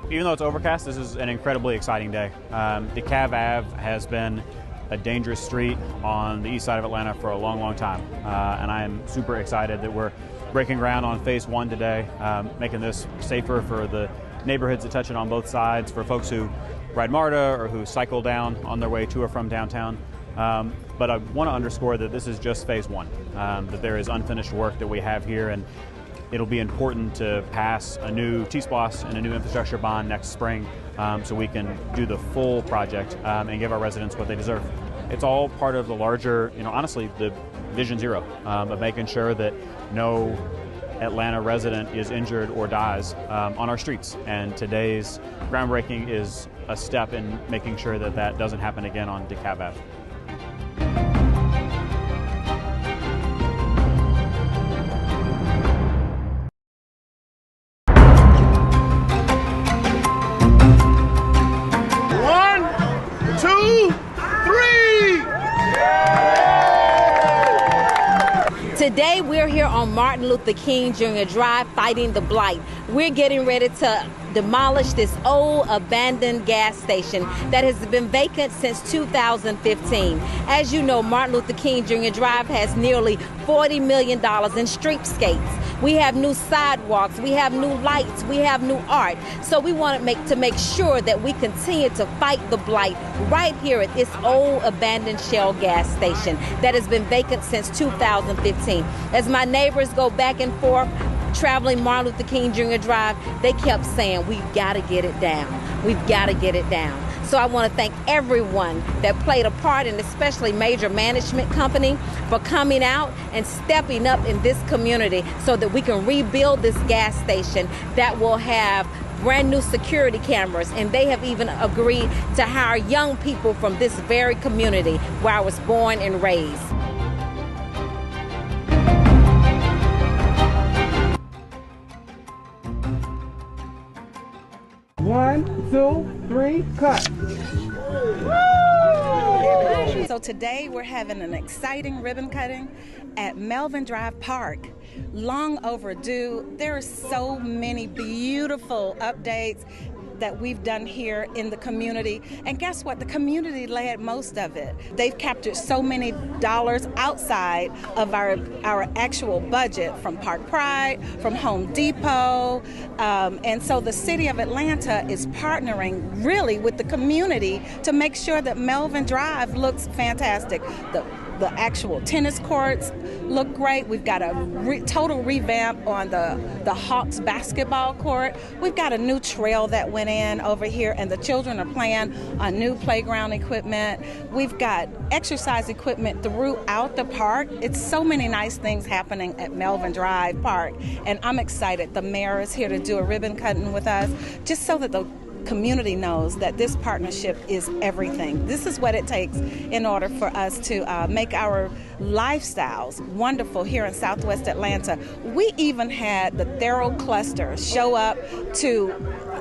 Even though it's overcast, this is an incredibly exciting day. DeKalb Ave has been a dangerous street on the east side of Atlanta for a long, long time. And I am super excited that we're breaking ground on phase 1 today, making this safer for the neighborhoods that touch it on both sides, for folks who ride MARTA or who cycle down on their way to or from downtown. But I want to underscore that this is just phase 1, that there is unfinished work that we have here, and it'll be important to pass a new T-SPLOS and a new infrastructure bond next spring so we can do the full project and give our residents what they deserve. It's all part of the larger, honestly, the Vision Zero of making sure that no Atlanta resident is injured or dies on our streets. And today's groundbreaking is a step in making sure that that doesn't happen again on DeKalb Ave. Today we're here on Martin Luther King Jr. Drive fighting the blight. We're getting ready to demolish this old abandoned gas station that has been vacant since 2015. As you know, Martin Luther King Jr. Drive has nearly $40 million in streetscapes. We have new sidewalks, we have new lights, we have new art. So we want to make sure that we continue to fight the blight right here at this old abandoned shell gas station that has been vacant since 2015. As my neighbors go back and forth traveling Martin Luther King Jr. Drive, they kept saying, we've got to get it down. We've got to get it down. So I want to thank everyone that played a part, and especially Major Management Company, for coming out and stepping up in this community so that we can rebuild this gas station that will have brand new security cameras. And they have even agreed to hire young people from this very community where I was born and raised. One, two, three, cut. So today we're having an exciting ribbon cutting at Melvin Drive Park. Long overdue. There are so many beautiful updates that we've done here in the community. And guess what? The community led most of it. They've captured so many dollars outside of our actual budget from Park Pride, from Home Depot. And so the city of Atlanta is partnering really with the community to make sure that Melvin Drive looks fantastic. The actual tennis courts look great. We've got a total revamp on the Hawks basketball court. We've got a new trail that went in over here, and the children are playing on new playground equipment. We've got exercise equipment throughout the park. It's so many nice things happening at Melvin Drive Park, and I'm excited. The mayor is here to do a ribbon cutting with us, just so that the community knows that this partnership is everything. This is what it takes in order for us to make our lifestyles wonderful here in Southwest Atlanta. We even had the Thero cluster show up to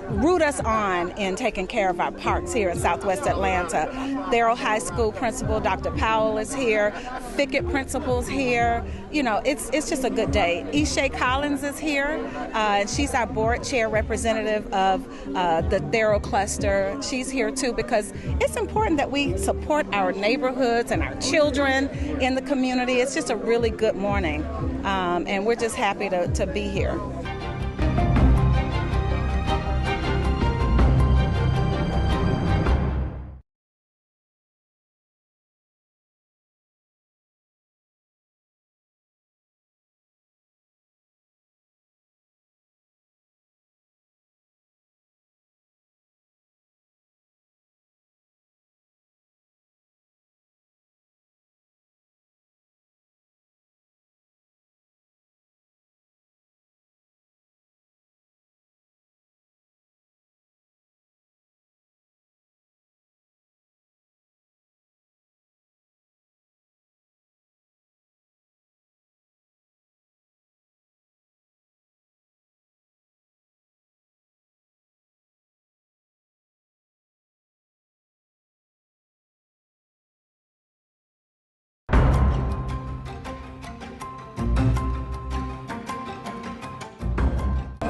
root us on in taking care of our parks here in Southwest Atlanta. Thero High School principal Dr. Powell is here, Fickett principal's here. You know, it's just a good day. Ishay Collins is here, and she's our board chair representative of the Thero cluster. She's here too because it's important that we support our neighborhoods and our children in the community. It's just a really good morning, and we're just happy to be here.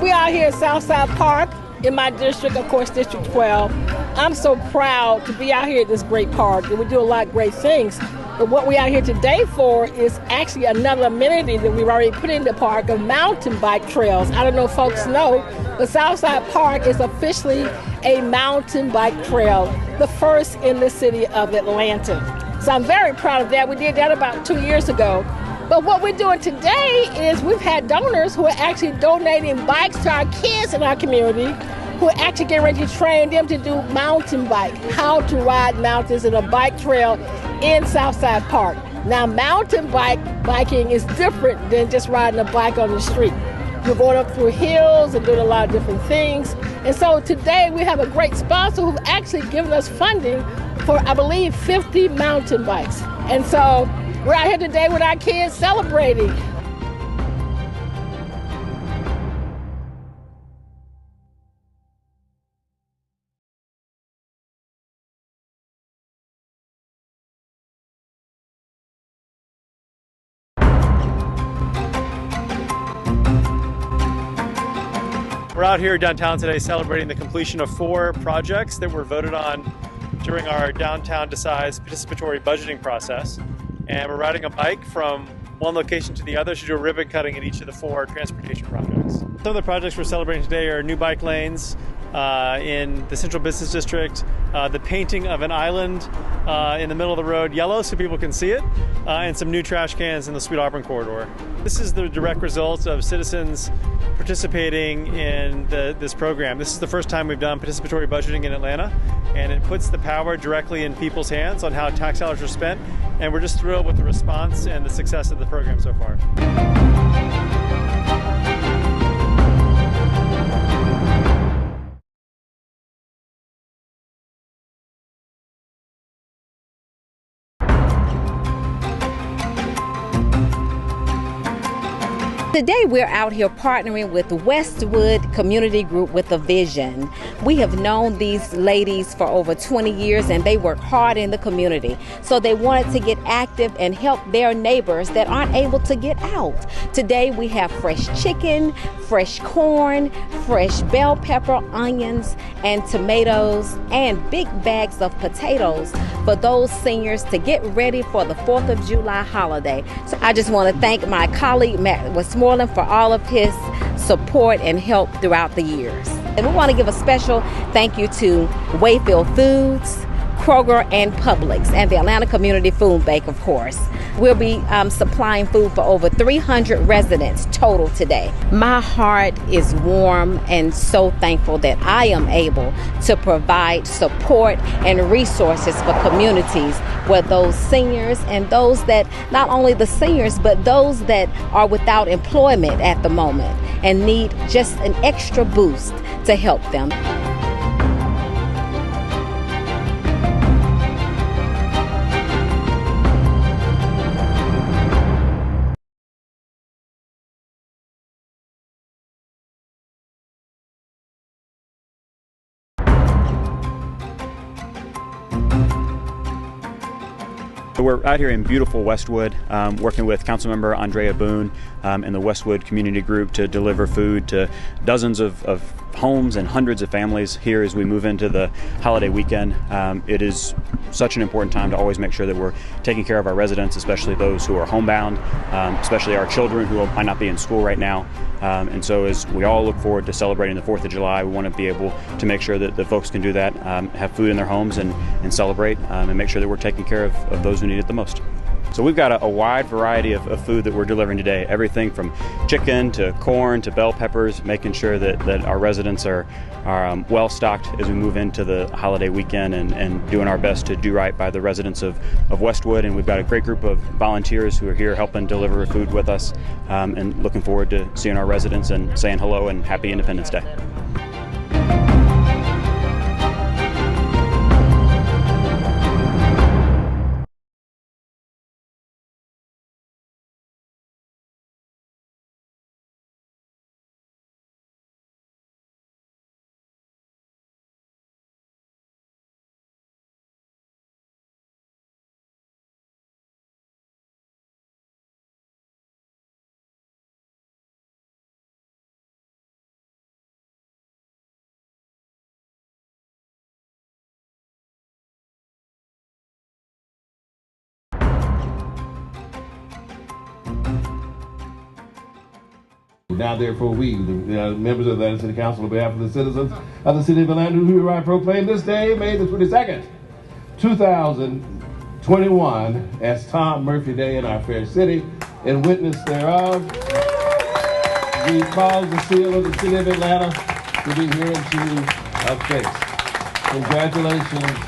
We are here at Southside Park in my district, of course, District 12. I'm so proud to be out here at this great park, and we do a lot of great things. But what we're out here today for is actually another amenity that we've already put in the park of mountain bike trails. I don't know if folks know, but Southside Park is officially a mountain bike trail, the first in the city of Atlanta. So I'm very proud of that. We did that about 2 years ago. But what we're doing today is we've had donors who are actually donating bikes to our kids in our community who are actually getting ready to train them to do mountain bike, how to ride mountains in a bike trail in Southside Park. Now, mountain biking is different than just riding a bike on the street. You're going up through hills and doing a lot of different things. And so today we have a great sponsor who's actually given us funding for, I believe, 50 mountain bikes. And so we're out here today with our kids celebrating. We're out here downtown today celebrating the completion of 4 projects that were voted on during our Downtown Decides participatory budgeting process. And we're riding a bike from one location to the other to do a ribbon cutting in each of the 4 transportation projects. Some of the projects we're celebrating today are new bike lanes in the Central Business District, the painting of an island in the middle of the road yellow so people can see it, and some new trash cans in the Sweet Auburn corridor. This is the direct result of citizens participating in this program. This is the first time we've done participatory budgeting in Atlanta, and it puts the power directly in people's hands on how tax dollars are spent, and we're just thrilled with the response and the success of the program so far. Today we're out here partnering with Westwood Community Group with a vision. We have known these ladies for over 20 years and they work hard in the community. So they wanted to get active and help their neighbors that aren't able to get out. Today we have fresh chicken, fresh corn, fresh bell pepper, onions, and tomatoes, and big bags of potatoes for those seniors to get ready for the 4th of July holiday. So I just want to thank my colleague Matt Westmoreland for all of his support and help throughout the years. And we want to give a special thank you to Wayfield Foods, Kroger, and Publix, and the Atlanta Community Food Bank, of course. We'll be supplying food for over 300 residents total today. My heart is warm and so thankful that I am able to provide support and resources for communities where those seniors and those that, not only the seniors, but those that are without employment at the moment and need just an extra boost to help them. We're out here in beautiful Westwood, working with Councilmember Andrea Boone and the Westwood Community Group to deliver food to dozens of homes and hundreds of families here as we move into the holiday weekend. It is such an important time to always make sure that we're taking care of our residents, especially those who are homebound, especially our children who might not be in school right now. And so as we all look forward to celebrating the 4th of July, we want to be able to make sure that the folks can do that, have food in their homes and celebrate, and make sure that we're taking care of those who need it the most. So we've got a wide variety of food that we're delivering today, everything from chicken to corn to bell peppers, making sure that our residents are well stocked as we move into the holiday weekend, and doing our best to do right by the residents of Westwood. And we've got a great group of volunteers who are here helping deliver food with us, and looking forward to seeing our residents and saying hello and happy Independence Day. Now therefore we, the members of the Atlanta City Council, on behalf of the citizens of the city of Atlanta, who hereby proclaim this day, May the 22nd, 2021, as Tom Murphy Day in our fair city. In witness thereof, we cause the seal of the city of Atlanta to be hereunto affixed. Congratulations.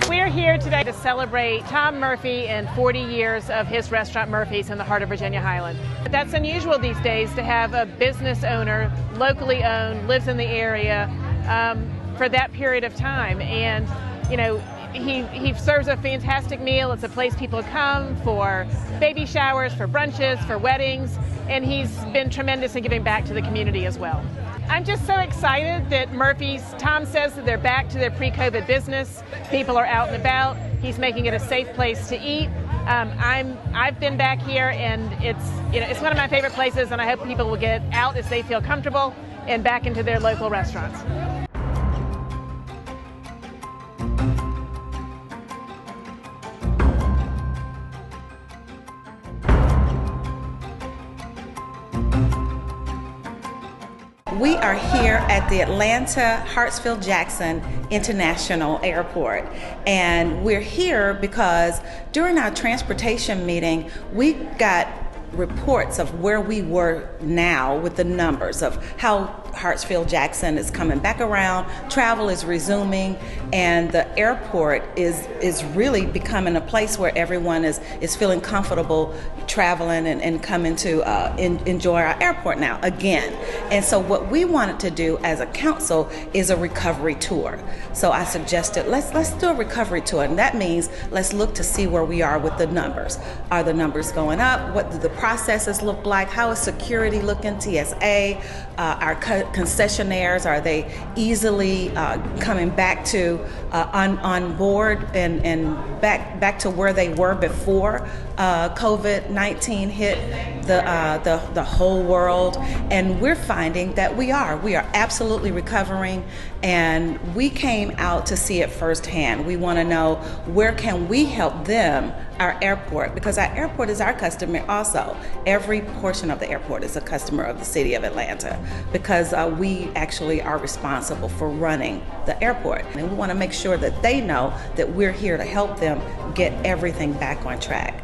We're here today to celebrate Tom Murphy and 40 years of his restaurant Murphy's in the heart of Virginia Highland. But that's unusual these days to have a business owner, locally owned, lives in the area for that period of time. And, you know, he serves a fantastic meal. It's a place people come for baby showers, for brunches, for weddings, and he's been tremendous in giving back to the community as well. I'm just so excited that Tom says that they're back to their pre-COVID business. People are out and about. He's making it a safe place to eat. I've been back here, and it's one of my favorite places, and I hope people will get out as they feel comfortable and back into their local restaurants. We are here at the Atlanta Hartsfield-Jackson International Airport, and we're here because during our transportation meeting, we got reports of where we were now with the numbers of how Hartsfield-Jackson is coming back around, travel is resuming, and the airport is really becoming a place where everyone is feeling comfortable traveling and coming to enjoy our airport now again. And so what we wanted to do as a council is a recovery tour. So I suggested let's do a recovery tour, and that means let's look to see where we are with the numbers. Are the numbers going up? What do the processes look like? How is security looking? TSA, our concessionaires, are they easily coming back to on board and back to where they were before COVID-19 hit the whole world? And we're finding that we are absolutely recovering, and we came out to see it firsthand. We want to know, where can we help them, our airport, because our airport is our customer also. Every portion of the airport is a customer of the city of Atlanta, because we actually are responsible for running the airport, and we want to make sure that they know that we're here to help them get everything back on track.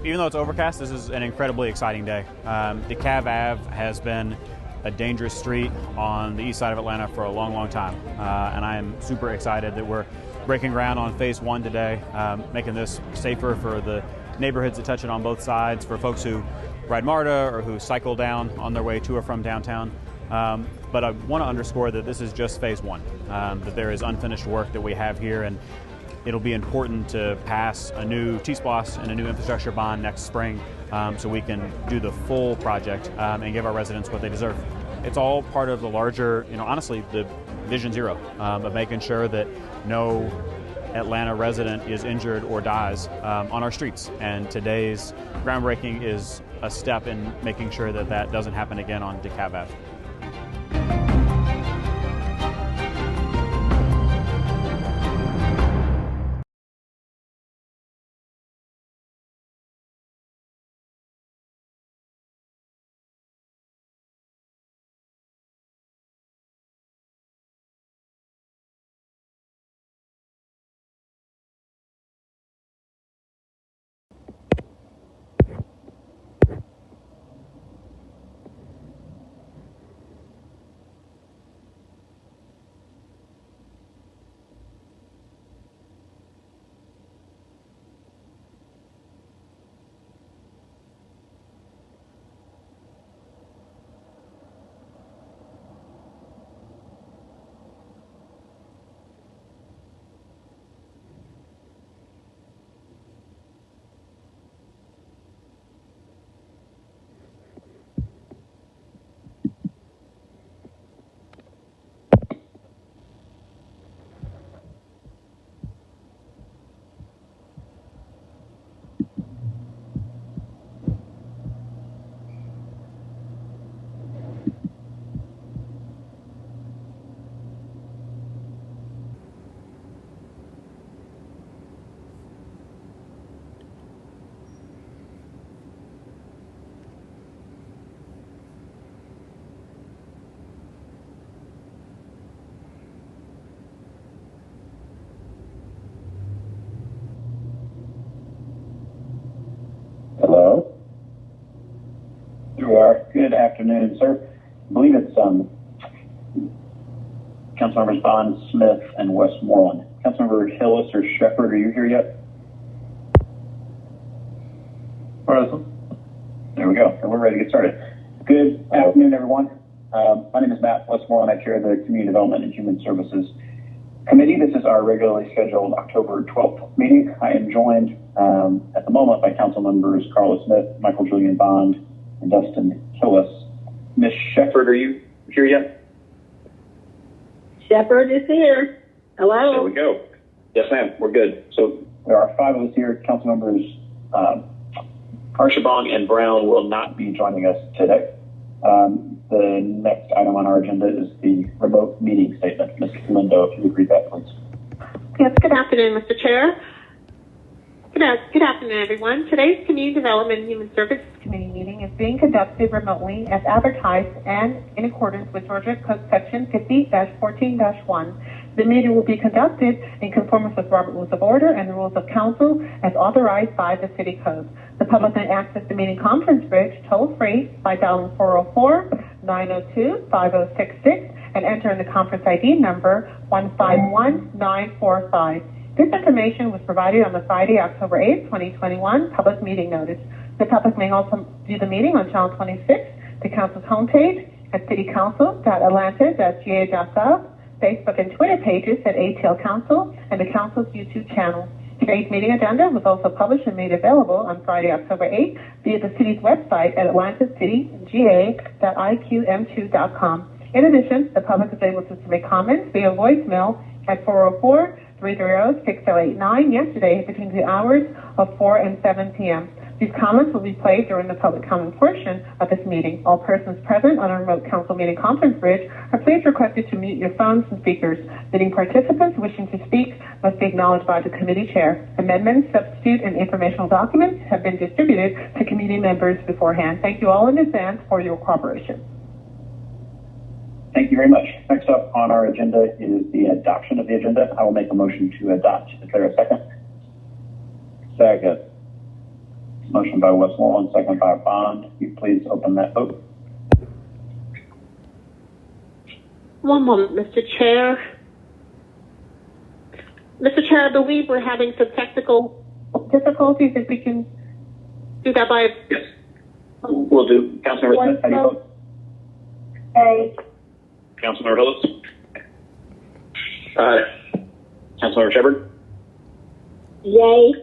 Even though it's overcast, this is an incredibly exciting day. DeKalb Ave has been a dangerous street on the east side of Atlanta for a long, long time. And I am super excited that we're breaking ground on phase 1 today, making this safer for the neighborhoods that touch it on both sides, for folks who ride MARTA or who cycle down on their way to or from downtown. But I want to underscore that this is just phase 1, that there is unfinished work that we have here, and it'll be important to pass a new T-SPLOS and a new infrastructure bond next spring, so we can do the full project and give our residents what they deserve. It's all part of the larger, honestly, the Vision Zero of making sure that no Atlanta resident is injured or dies on our streets. And today's groundbreaking is a step in making sure that that doesn't happen again on DeKalb Ave. Good afternoon, sir. I believe it's Councilmembers Bond, Smith, and Westmoreland. Councilmember Hillis or Shepherd, are you here yet? Present. There we go. We're ready to get started. Good afternoon, everyone. My name is Matt Westmoreland. I chair the Community Development and Human Services Committee. This is our regularly scheduled October 12th meeting. I am joined at the moment by Council members Carla Smith, Michael Julian Bond, and Dustin Hillis. Ms. Shepherd, are you here yet? Shepherd is here. Hello. There we go. Yes, ma'am. We're good. So there are 5 of us here. Council members Archibong and Brown will not be joining us today. The next item on our agenda is the remote meeting statement. Ms. Lindo, if you would read that, please. Yes, good afternoon, Mr. Chair. Good afternoon, everyone. Today's Community Development and Human Services Committee meeting is being conducted remotely as advertised and in accordance with Georgia Code Section 50-14-1. The meeting will be conducted in conformance with Robert Rules of Order and the Rules of Council as authorized by the City Code. The public may access the meeting conference bridge toll-free by dialing 404-902-5066 and entering the conference ID number 151945. This information was provided on the Friday, October 8, 2021 public meeting notice. The public may also view the meeting on Channel 26, the Council's homepage at citycouncil.atlanta.ga.gov, Facebook and Twitter pages at ATL Council, and the Council's YouTube channel. Today's meeting agenda was also published and made available on Friday, October 8th via the city's website at atlantacitygA.iqm2.com. In addition, the public is able to submit comments via voicemail at 404-330-6089 yesterday between the hours of 4 and 7 p.m. These comments will be played during the public comment portion of this meeting. All persons present on a remote council meeting conference bridge are please requested to mute your phones and speakers. Meeting participants wishing to speak must be acknowledged by the committee chair. Amendments, substitute, and informational documents have been distributed to committee members beforehand. Thank you all in advance for your cooperation. Thank you very much. Next up on our agenda is the adoption of the agenda. I will make a motion to adopt. Is there a second? Second. Motion by Westmoreland, second by Bond. Will you please open that vote? One moment, Mr. Chair. Mr. Chair, I believe we're having some technical difficulties. If we can do that by... Yes. We'll do. Councilmember Smith, how do you vote? A. Councilmember Hillis? Aye. Councilmember Shepherd? Yay.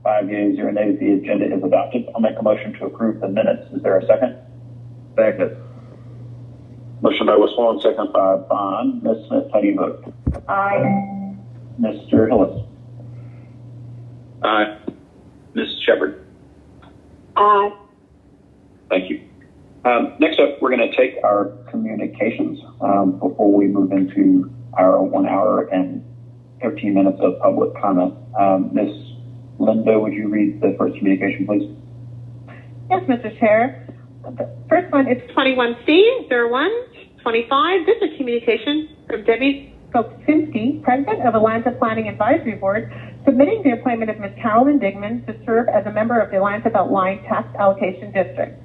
5 yeas, 0 nays. The agenda is adopted. I'll make a motion to approve the minutes. Is there a second? Second. Motion by Westmoreland, second by Bond. Ms. Smith, how do you vote? Aye. Mr. Hillis? Aye. Ms. Shepherd? Aye. Thank you. Next up, we're going to take our communications before we move into our 1 hour and 13 minutes of public comment. Ms. Linda, would you read the first communication, please? Yes, Mr. Chair. The first one is 21C0125. This is communication from Debbie Kopczynski, President of Atlanta Planning Advisory Board, submitting the appointment of Ms. Carolyn Digman to serve as a member of the Atlanta Beltline Tax Allocation District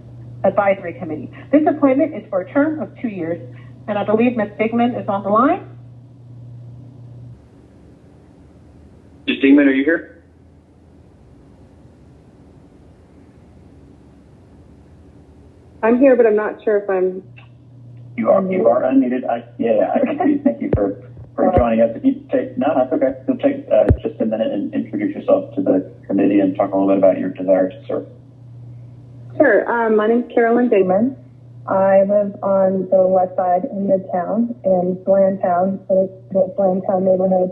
Advisory Committee. This appointment is for a term of 2 years, and I believe Ms. Digman is on the line. Ms. Digman, are you here? I'm here, but I'm not sure if I'm. You are unmuted. I can see. Thank you for joining us. If you take, no, that's okay. You'll take just a minute and introduce yourself to the committee and talk a little bit about your desire to serve. Sure. My name is Carolyn Digman. I live on the west side in Midtown in Blandtown, so the Blandtown neighborhood,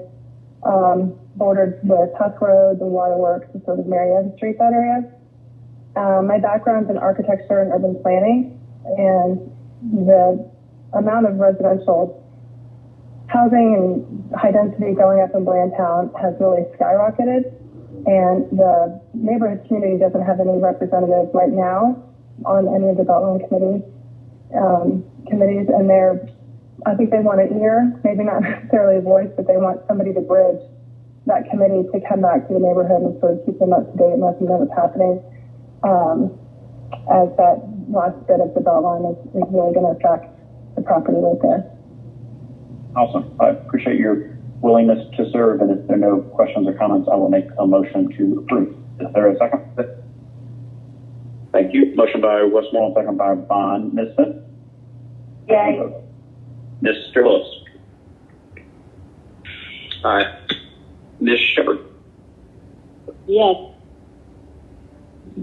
bordered with Huck Road, the Waterworks, and sort of Marietta Street, that area. My background's in architecture and urban planning, and the amount of residential housing and high density going up in Blandtown has really skyrocketed, and the neighborhood community doesn't have any representatives right now on any of the Beltline committees, and I think they want an ear, maybe not necessarily a voice, but they want somebody to bridge that committee to come back to the neighborhood and sort of keep them up to date and let them know what's happening. As that lots that up the belt line is really going to affect the property right there. Awesome. I appreciate your willingness to serve, and if there are no questions or comments, I will make a motion to approve. Is there a second? Thank you. Motion by Westmoreland, second by Bond. Ms. Smith? Yay. Mr. Hillis? Aye. Ms. Shepard? Yes.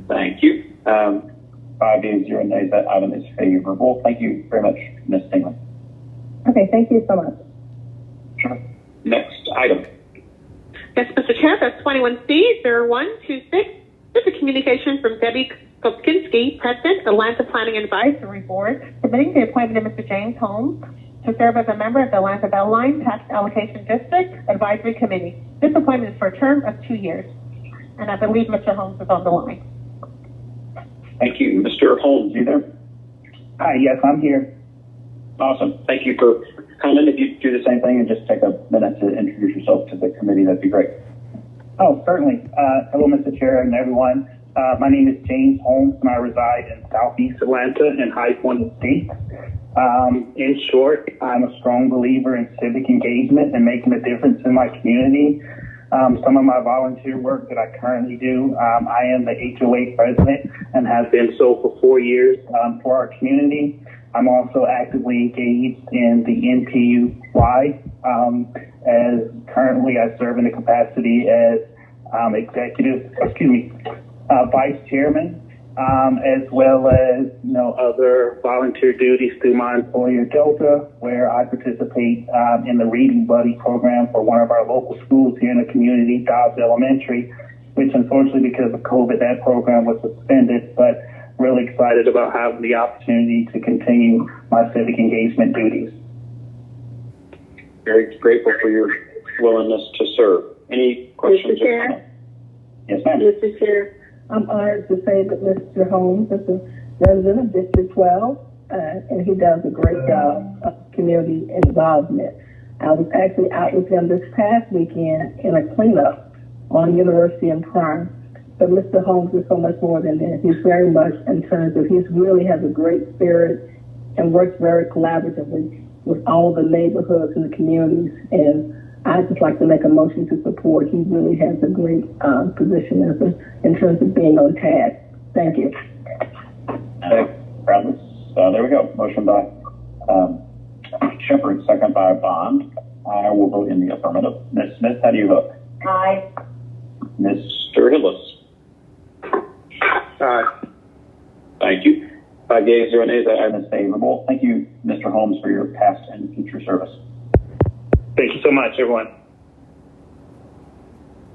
Thank you. 5 yeas, 0 nays. That item is favorable. Thank you very much, Ms. Stingley. Okay, thank you so much. Sure. Next item. Yes, Mr. Chair, that's 21C0126. This is a communication from Debbie Kopkinski, President, Atlanta Planning Advisory Board, submitting the appointment of Mr. James Holmes to serve as a member of the Atlanta Beltline Tax Allocation District Advisory Committee. This appointment is for a term of 2 years. And I believe Mr. Holmes is on the line. Thank you. Mr. Holmes, you there? Hi, yes, I'm here. Awesome. Thank you for coming. If you do the same thing and just take a minute to introduce yourself to the committee, that'd be great. Oh, certainly. Hello, Mr. Chair and everyone. My name is James Holmes, and I reside in Southeast Atlanta in High Point Estates. In short, I'm a strong believer in civic engagement and making a difference in my community. Some of my volunteer work that I currently do, I am the HOA president and have been so for 4 years for our community. I'm also actively engaged in the NPUY, as currently I serve in the capacity as vice chairman, as well as other volunteer duties through my employer Delta, where I participate in the Reading Buddy program for one of our local schools here in the community, Dobbs Elementary, which unfortunately because of COVID that program was suspended, but really excited about having the opportunity to continue my civic engagement duties. Very grateful for your willingness to serve. Any questions? Mr. Chair? Yes, ma'am. Mr. Chair, I'm honored to say that Mr. Holmes is a resident of District 12, and he does a great job of community involvement. I was actually out with him this past weekend in a cleanup on University and Prime. But Mr. Holmes is so much more than that. He's very much in terms of he really has a great spirit and works very collaboratively with all the neighborhoods and the communities. And I'd just like to make a motion to support. He really has a great position in terms of being on task. Thank you. There we go. Motion by Shepard, second by Bond. I will vote in the affirmative. Ms. Smith, how do you vote? Aye. Mr. Hillis? Aye. Thank you. 5 yeas, 0 nays. That item is favorable. Thank you, Mr. Holmes, for your past and future service. Thank you so much, everyone.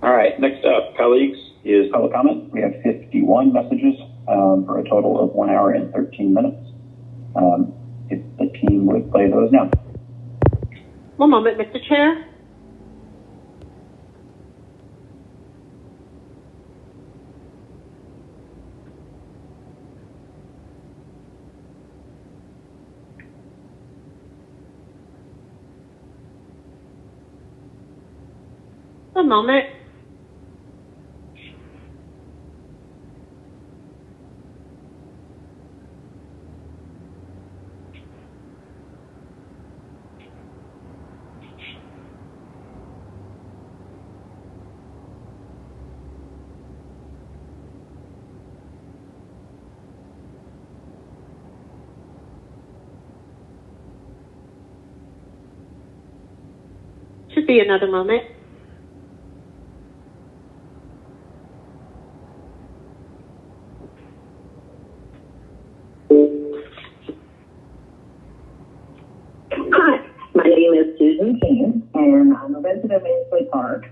All right, next up, colleagues, is public comment. We have 51 messages for a total of 1 hour and 13 minutes. If the team would play those now. One moment, Mr. Chair. One moment. Should be another moment. Hi, my name is Susan King, and I'm a resident of Ainsley Park.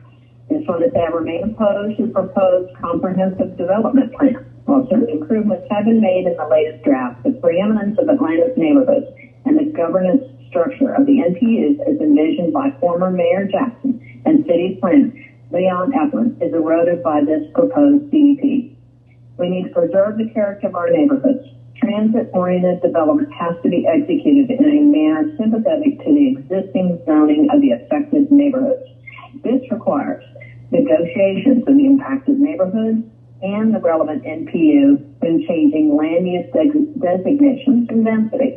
Just wanted to remain opposed to proposed comprehensive development plan. While certain improvements have been made in the latest draft, the preeminence of Atlanta's neighborhoods and the governance structure of the NPUs as envisioned by former Mayor Jackson and City Planner Leon Epplin is eroded by this proposed CDP. We need to preserve the character of our neighborhoods. Transit-oriented development has to be executed in a manner sympathetic to the existing zoning of the affected neighborhoods. This requires negotiations of the impacted neighborhoods, and the relevant NPU when changing land use designations and density.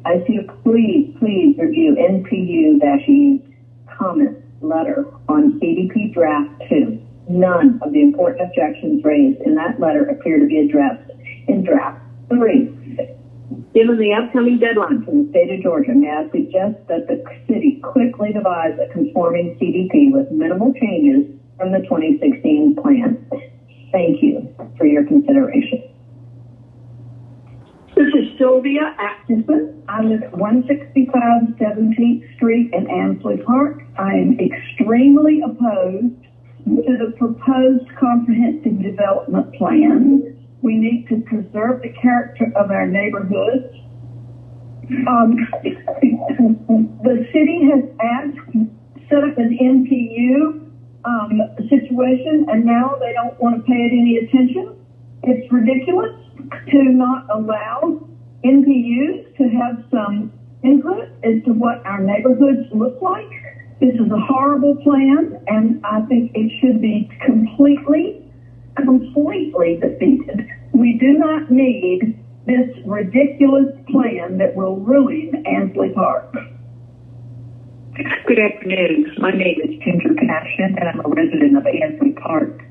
I see please review NPU-E comment letter on CDP draft 2. None of the important objections raised in that letter appear to be addressed in draft 3. Given the upcoming deadline from the state of Georgia, may I suggest that the city quickly devise a conforming CDP with minimal changes from the 2016 plan. Thank you for your consideration. This is Sylvia Atkinson. I live at 165 17th Street in Ansley Park. I am extremely opposed to the proposed comprehensive development plan. We need to preserve the character of our neighborhoods. The city has set up an NPU situation, and now they don't want to pay it any attention. It's ridiculous to not allow NPUs to have some input as to what our neighborhoods look like. This is a horrible plan, and I think it should be completely defeated. We do not need this ridiculous plan that will ruin Ansley Park. Good afternoon. My name is Ginger Passion, and I'm a resident of Ansley Park.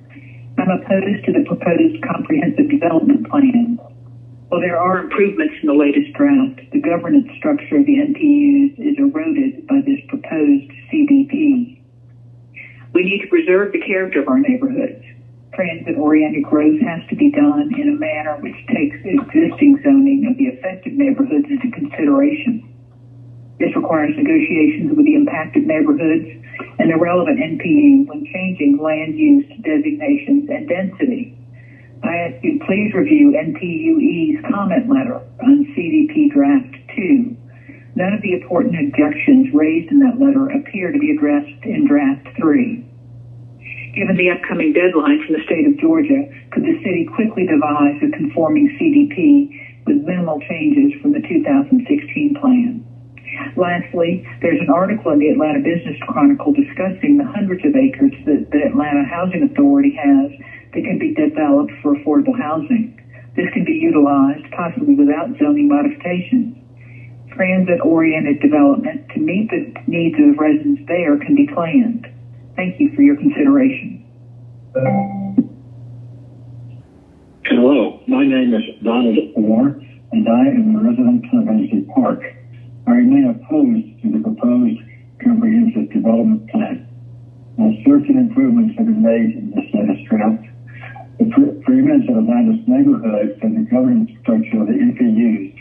I'm opposed to the proposed comprehensive development plan. While there are improvements in the latest draft, the governance structure of the NPUs is eroded by this proposed CDP. We need to preserve the character of our neighborhoods. Transit-oriented growth has to be done in a manner which takes the existing zoning of the affected neighborhoods into consideration. This requires negotiations with the impacted neighborhoods and the relevant NPU when changing land use designations and density. I ask you please review NPU-E's comment letter on CDP Draft 2. None of the important objections raised in that letter appear to be addressed in Draft 3. Given the upcoming deadline from the state of Georgia, could the city quickly devise a conforming CDP with minimal changes from the 2016 plan? Lastly, there's an article in the Atlanta Business Chronicle discussing the hundreds of acres that the Atlanta Housing Authority has that can be developed for affordable housing. This can be utilized, possibly without zoning modifications. Transit-oriented development to meet the needs of residents there can be planned. Thank you for your consideration. Hello, my name is Donald Orr, and I am a resident of Ansley Park. I remain opposed to the proposed comprehensive development plan. While certain improvements have been made in this latest draft, the preeminence of Atlanta's neighborhoods and the governance structure of the NPUs,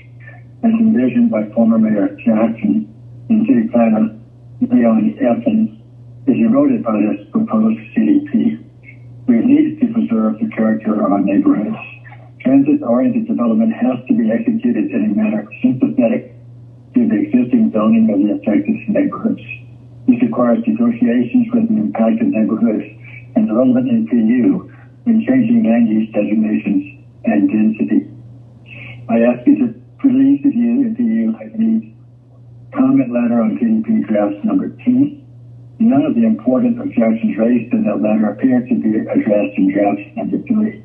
as envisioned by former Mayor Jackson and City Planner Leon Evans, is eroded by this proposed CDP. We need to preserve the character of our neighborhoods. Transit-oriented development has to be executed in a manner sympathetic to the existing zoning of the affected neighborhoods. This requires negotiations with the impacted neighborhoods and the relevant NPU when changing land use designations and density. I ask you to please review NPU-ID's comment letter on CDP draft number 2. None of the important objections raised in that letter appear to be addressed in draft number 3.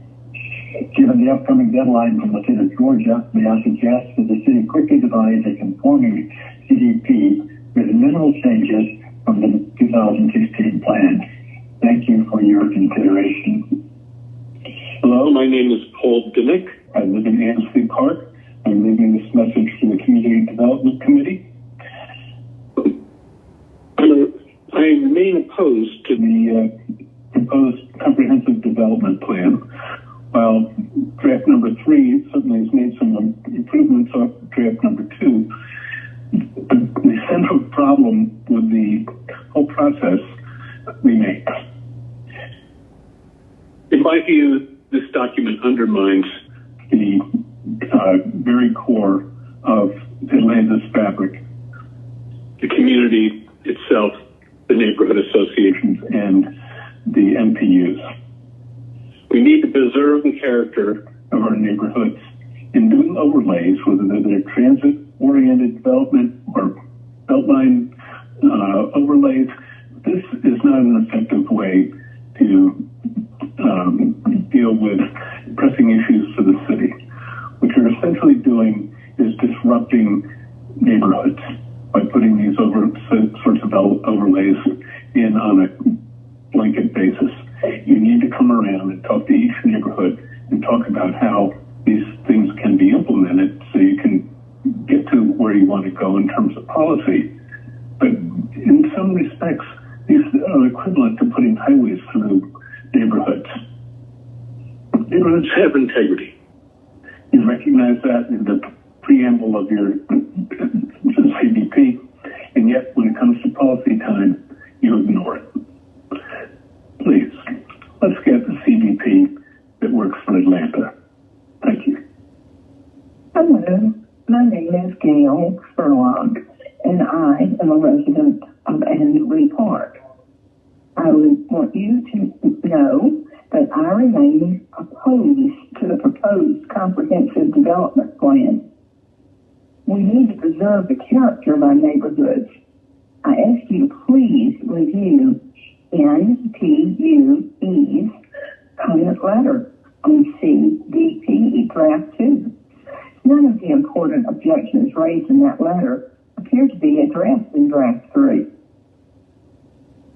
Given the upcoming deadline from the state of Georgia, may I suggest that the city quickly devise a conforming CDP with minimal changes from the 2016 plan. Thank you for your consideration. Hello, my name is Paul Dimick. I live in Ansley Park. I'm leaving this message for the Community Development Committee. I remain opposed to the proposed comprehensive development plan. While draft number 3 certainly has made some improvements on draft number 2, the central problem with the whole process remains. In my view, this document undermines the very core of Atlanta's fabric, the community itself, the neighborhood associations, and the NPUs. We need to preserve the character of our neighborhoods in doing overlays, whether they're transit-oriented development or beltline overlays. This is not an effective way to deal with disrupting neighborhoods by putting these sorts of overlays in on a blanket basis. You need to come around and talk to each neighborhood and talk about how these things can be implemented so you can get to where you want to go in terms of policy. But in some respects, these are equivalent to putting highways through neighborhoods. Neighborhoods have integrity. You recognize that in the preamble of your CDP, and yet when it comes to policy time, you ignore it. Please, let's get the CDP that works for Atlanta. Thank you. Hello, my name is Gail Spurlock, and I am a resident of Ansley Park. I would want you to know that I remain opposed to the proposed comprehensive development plan. We need to preserve the character of our neighborhoods. I ask you to please review NTUE's comment letter on CDP Draft 2. None of the important objections raised in that letter appear to be addressed in Draft 3.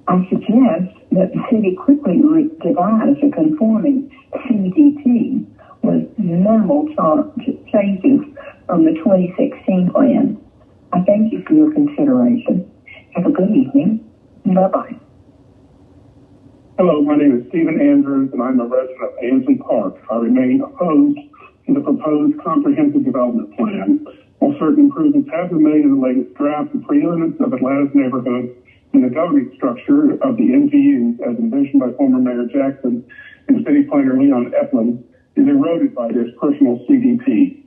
I suggest that the city quickly devise a conforming CDP with minimal changes from the 2016 plan. I thank you for your consideration. Have a good evening. Bye-bye. Hello, my name is Stephen Andrews, and I'm a resident of Ansley Park. I remain opposed to the proposed comprehensive development plan. While certain improvements have been made in the latest draft, the preeminence of Atlanta's neighborhoods and the governance structure of the NTUs, as envisioned by former Mayor Jackson and City Planner Leon Eplin, is eroded by this personal CDP.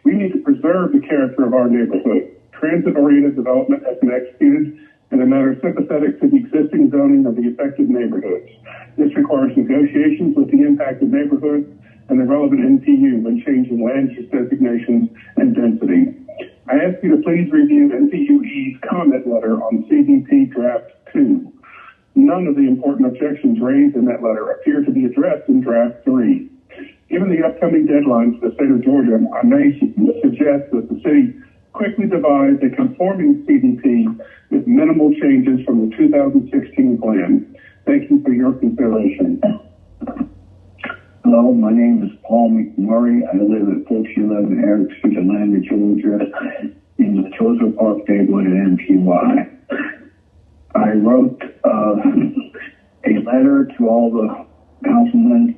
We need to preserve the character of our neighborhood. Transit-oriented development has been executed in a manner sympathetic to the existing zoning of the affected neighborhoods. This requires negotiations with the impacted neighborhoods and the relevant NTU when changing land use designations and density. I ask you to please review NTUE's comment letter on CDP Draft 2. None of the important objections raised in that letter appear to be addressed in Draft 3. Given the upcoming deadlines for the state of Georgia, I may suggest that the city quickly devise a conforming CDP with minimal changes from the 2016 plan. Thank you for your consideration. Hello, my name is Paul McMurray. I live at 1411 Eric Street, Atlanta, Georgia, in the Chozo Park neighborhood at MPY. I wrote a letter to all the councilmen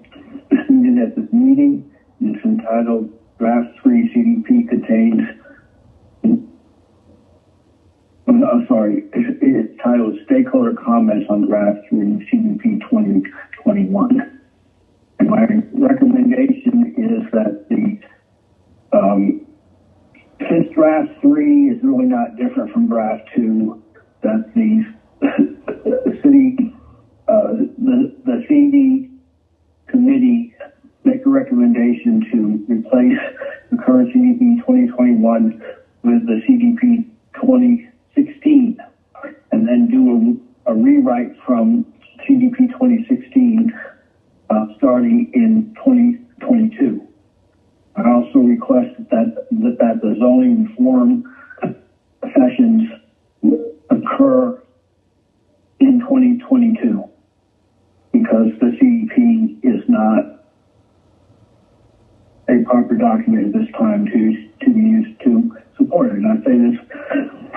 seated at this meeting. It's entitled Draft 3 CDP contains, it's titled Stakeholder Comments on Draft 3 CDP 2021. And my recommendation is that since Draft 3 is really not different from Draft 2, that the city, the CD committee make a recommendation to replace the current CDP 2021 with the CDP 2016, and then do a rewrite from CDP 2016 starting in 2022. I also request that the zoning reform sessions occur in 2022 because the CDP is not a proper document at this time to be used to support it. And I say this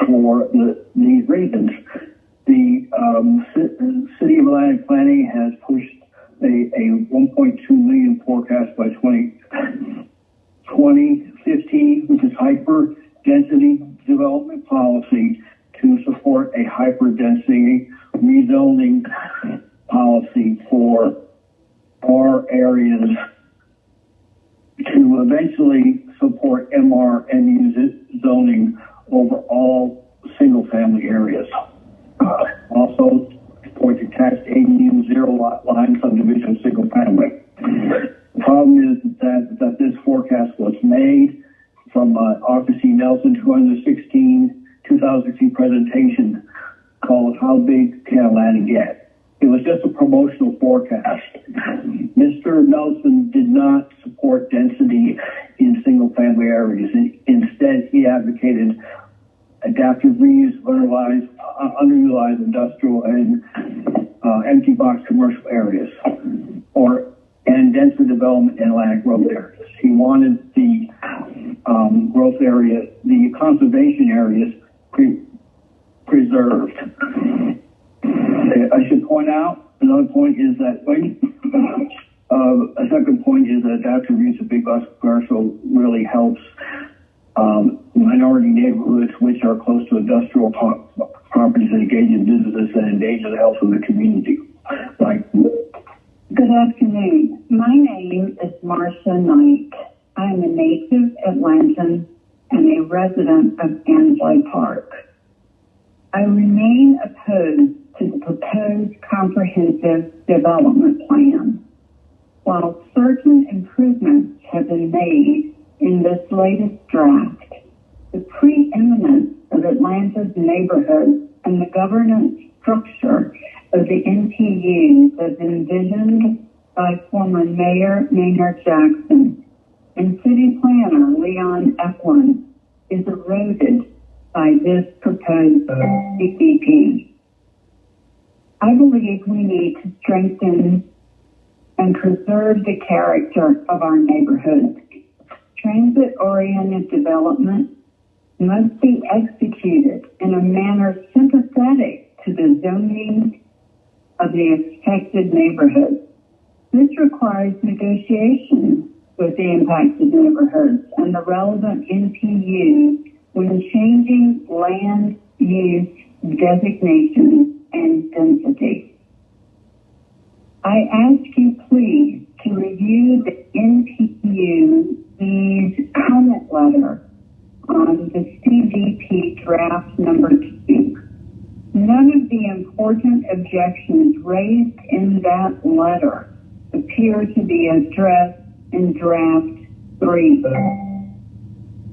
for these reasons. The City of Atlanta Planning has pushed a 1.2 million forecast by 2050, which is hyper density development policy to support a hyper density rezoning policy for our areas to eventually support MRMU zoning over all single family areas. Also support detached ADU zero lot line subdivision single family. The problem is that this forecast was made from Arthur C. Nelson 2016 presentation called How Big Can Atlanta Get? It was just a promotional forecast. Mr. Nelson did not support density in single-family areas. Instead, he advocated adaptive reuse, underutilized industrial and empty box commercial areas, and denser development in land growth areas. He wanted the growth area, the conservation areas preserved. I should point out another point is that a second point is that adaptive use of big box commercial really helps minority neighborhoods which are close to industrial properties that engage in businesses and endanger the health of the community. Good afternoon. My name is Marcia Knight. I'm a native Atlantan and a resident of Ansley Park. I remain opposed to the proposed comprehensive development plan. While certain improvements have been made in this latest draft, the preeminence of Atlanta's neighborhoods and the governance structure of the NTUs as envisioned by former Mayor Maynard Jackson and City Planner Leon Eklund is eroded by this proposed CPP. I believe we need to strengthen and preserve the character of our neighborhoods. Transit-oriented development must be executed in a manner sympathetic to the zoning of the affected neighborhoods. This requires negotiation with the impacted neighborhoods and the relevant NPUs when changing land use designations and density. I ask you please to review the NPU's comment letter on the CDP draft number 2. None of the important objections raised in that letter appear to be addressed in draft 3.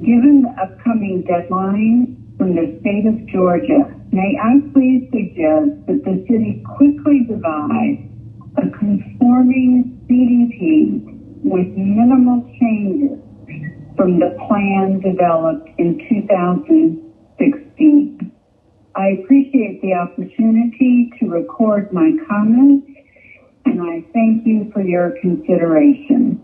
Given the upcoming deadline from the state of Georgia, may I please suggest that the city quickly devise a conforming CDP with minimal changes from the plan developed in 2016. I appreciate the opportunity to record my comments, and I thank you for your consideration.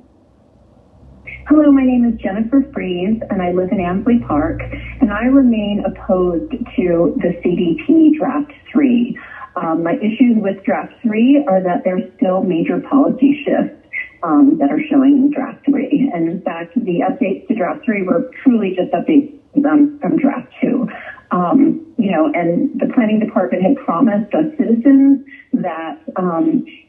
Hello, my name is Jennifer Fries, and I live in Ansley Park, and I remain opposed to the CDP Draft 3. My issues with Draft 3 are that there's still major policy shifts that are showing in Draft 3. And in fact, the updates to Draft 3 were truly just updates from Draft 2. And the planning department had promised us citizens that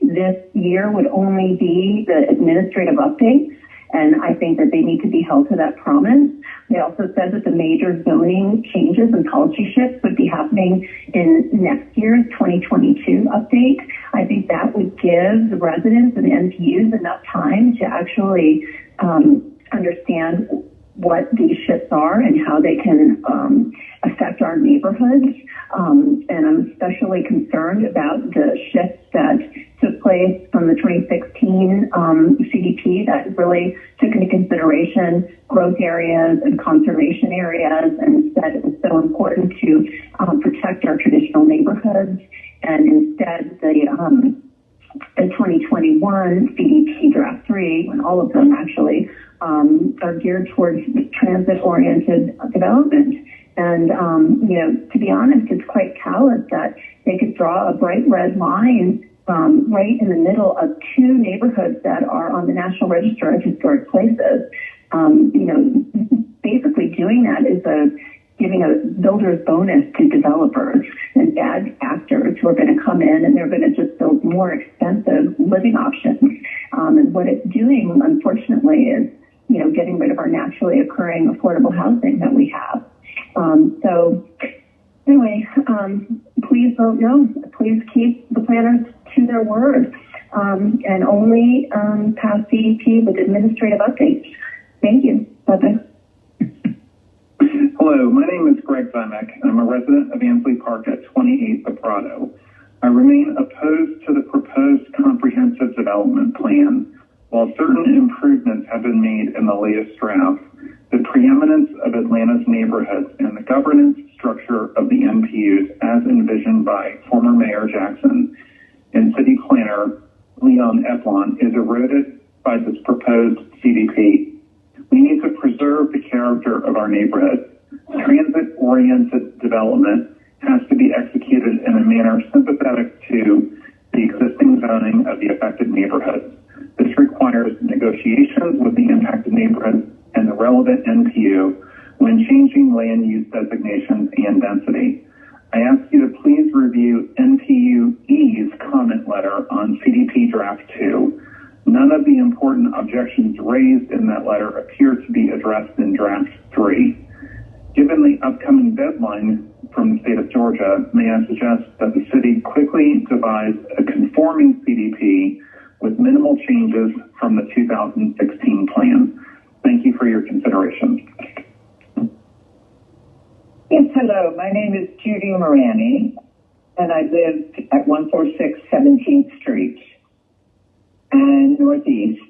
this year would only be the administrative updates. And I think that they need to be held to that promise. They also said that the major zoning changes and policy shifts would be happening in next year's 2022 update. I think that would give the residents and the NPUs enough time to actually understand what these shifts are and how they can affect our neighborhoods. And I'm especially concerned about the shifts that took place from the 2016 CDP that really took into consideration growth areas and conservation areas, and said it was so important to protect our traditional neighborhoods. And instead, the 2021 CDP Draft 3, when all of them actually are geared towards transit-oriented development. And, to be honest, it's quite callous that they could draw a bright red line right in the middle of two neighborhoods that are on the National Register of Historic Places. Basically doing that is giving a builder's bonus to developers and bad actors who are going to come in and they're going to just build more expensive living options. And what it's doing, unfortunately, is, getting rid of our naturally occurring affordable housing that we have. Please vote no. Please keep the planners to their word and only pass CDP with administrative updates. Thank you. Bye-bye. Hello, my name is Greg Zemek. I'm a resident of Ansley Park at 28 Prado. I remain opposed to the proposed comprehensive development plan. While certain improvements have been made in the latest draft, the preeminence of Atlanta's neighborhoods and the governance structure of the MPUs as envisioned by former Mayor Jackson and City Planner Leon Eflon is eroded by this proposed CDP. We need to preserve the character of our neighborhoods. Transit-oriented development has to be executed in a manner sympathetic to the existing zoning of the affected neighborhoods. This requires negotiations with the impacted neighborhoods and the relevant NPU when changing land use designations and density. I ask you to please review NPUE's comment letter on CDP Draft 2. None of the important objections raised in that letter appear to be addressed in Draft 3. Given the upcoming deadline from the state of Georgia, may I suggest that the city quickly devise a conforming CDP with minimal changes from the 2016 plan. Thank you for your consideration. Yes, hello. My name is Judy Morani, and I live at 146 17th Street and Northeast,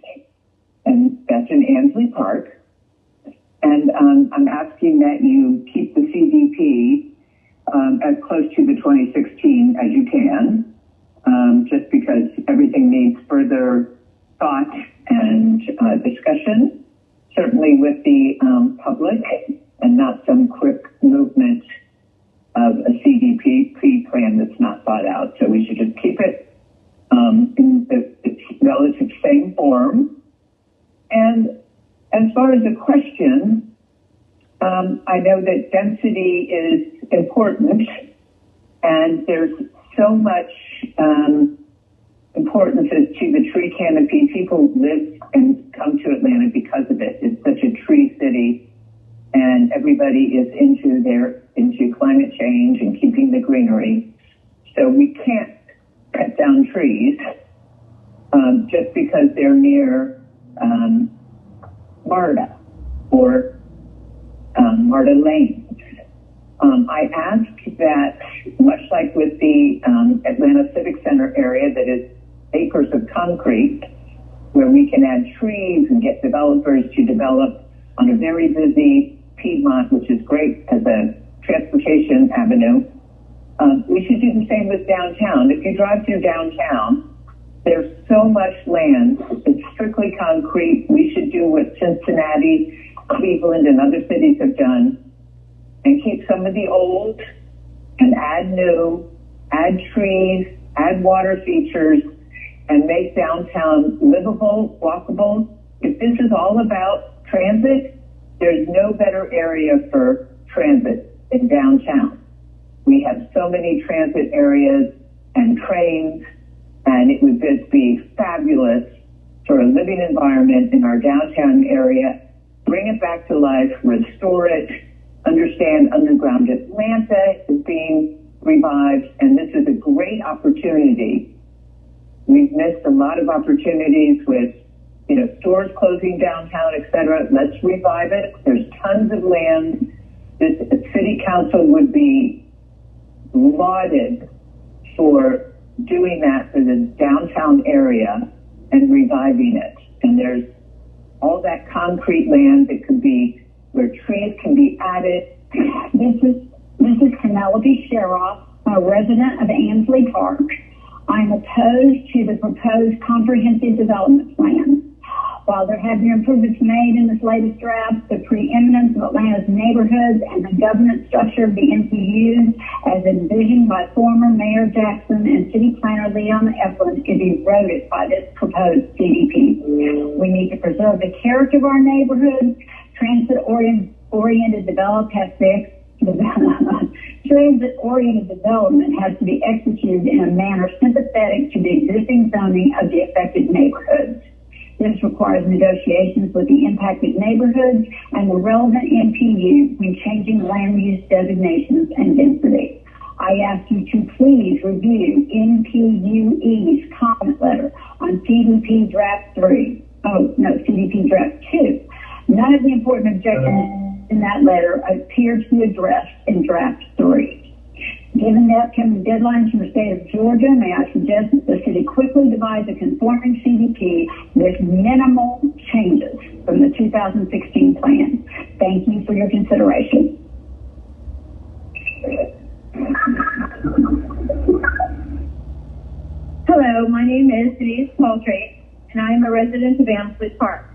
and that's in Ansley Park. And I'm asking that you keep the CDP as close to the 2016 as you can, just because everything needs further thought and discussion, certainly with the public, and not some quick movement of a CDP plan that's not thought out. So we should just keep it in the relative same form. And as far as the question, I know that density is important, and there's so much importance to the tree canopy. People live and come to Atlanta because of it. It's such a tree city, and everybody is into climate change and keeping the greenery. So we can't cut down trees just because they're near MARTA or MARTA Lanes. I ask that, much like with the Atlanta Civic Center area that is acres of concrete, where we can add trees and get developers to develop on a very busy Piedmont, which is great as a transportation avenue, we should do the same with downtown. If you drive through downtown, there's so much land. It's strictly concrete. We should do what Cincinnati, Cleveland, and other cities have done and keep some of the old and add new, add trees, add water features, and make downtown livable, walkable. If this is all about transit, there's no better area for transit than downtown. We have so many transit areas and trains, and it would just be fabulous for a living environment in our downtown area. Bring it back to life, restore it, understand Underground Atlanta is being revived, and this is a great opportunity. We've missed a lot of opportunities with, stores closing downtown, et cetera. Let's revive it. There's tons of land. This city council would be lauded for doing that for the downtown area and reviving it. And there's all that concrete land that could be where trees can be added. This is Penelope Sheroff, a resident of Ansley Park. I'm opposed to the proposed comprehensive development plan. While there have been improvements made in this latest draft, the preeminence of Atlanta's neighborhoods and the governance structure of the MPUs, as envisioned by former Mayor Jackson and City Planner Leon Eflin, is eroded by this proposed CDP. We need to preserve the character of our neighborhoods. Transit-oriented development has to be executed in a manner sympathetic to the existing zoning of the affected neighborhoods. This requires negotiations with the impacted neighborhoods and the relevant MPU when changing land use designations and density. I ask you to please review NPUE's comment letter on CDP Draft 3. CDP Draft 2. None of the important objections in that letter appear to be addressed in Draft 3. Given the upcoming deadlines from the state of Georgia, may I suggest that the city quickly devise a conforming CDP with minimal changes from the 2016 plan. Thank you for your consideration. Hello, my name is Denise Paltry, and I am a resident of Amsley Park.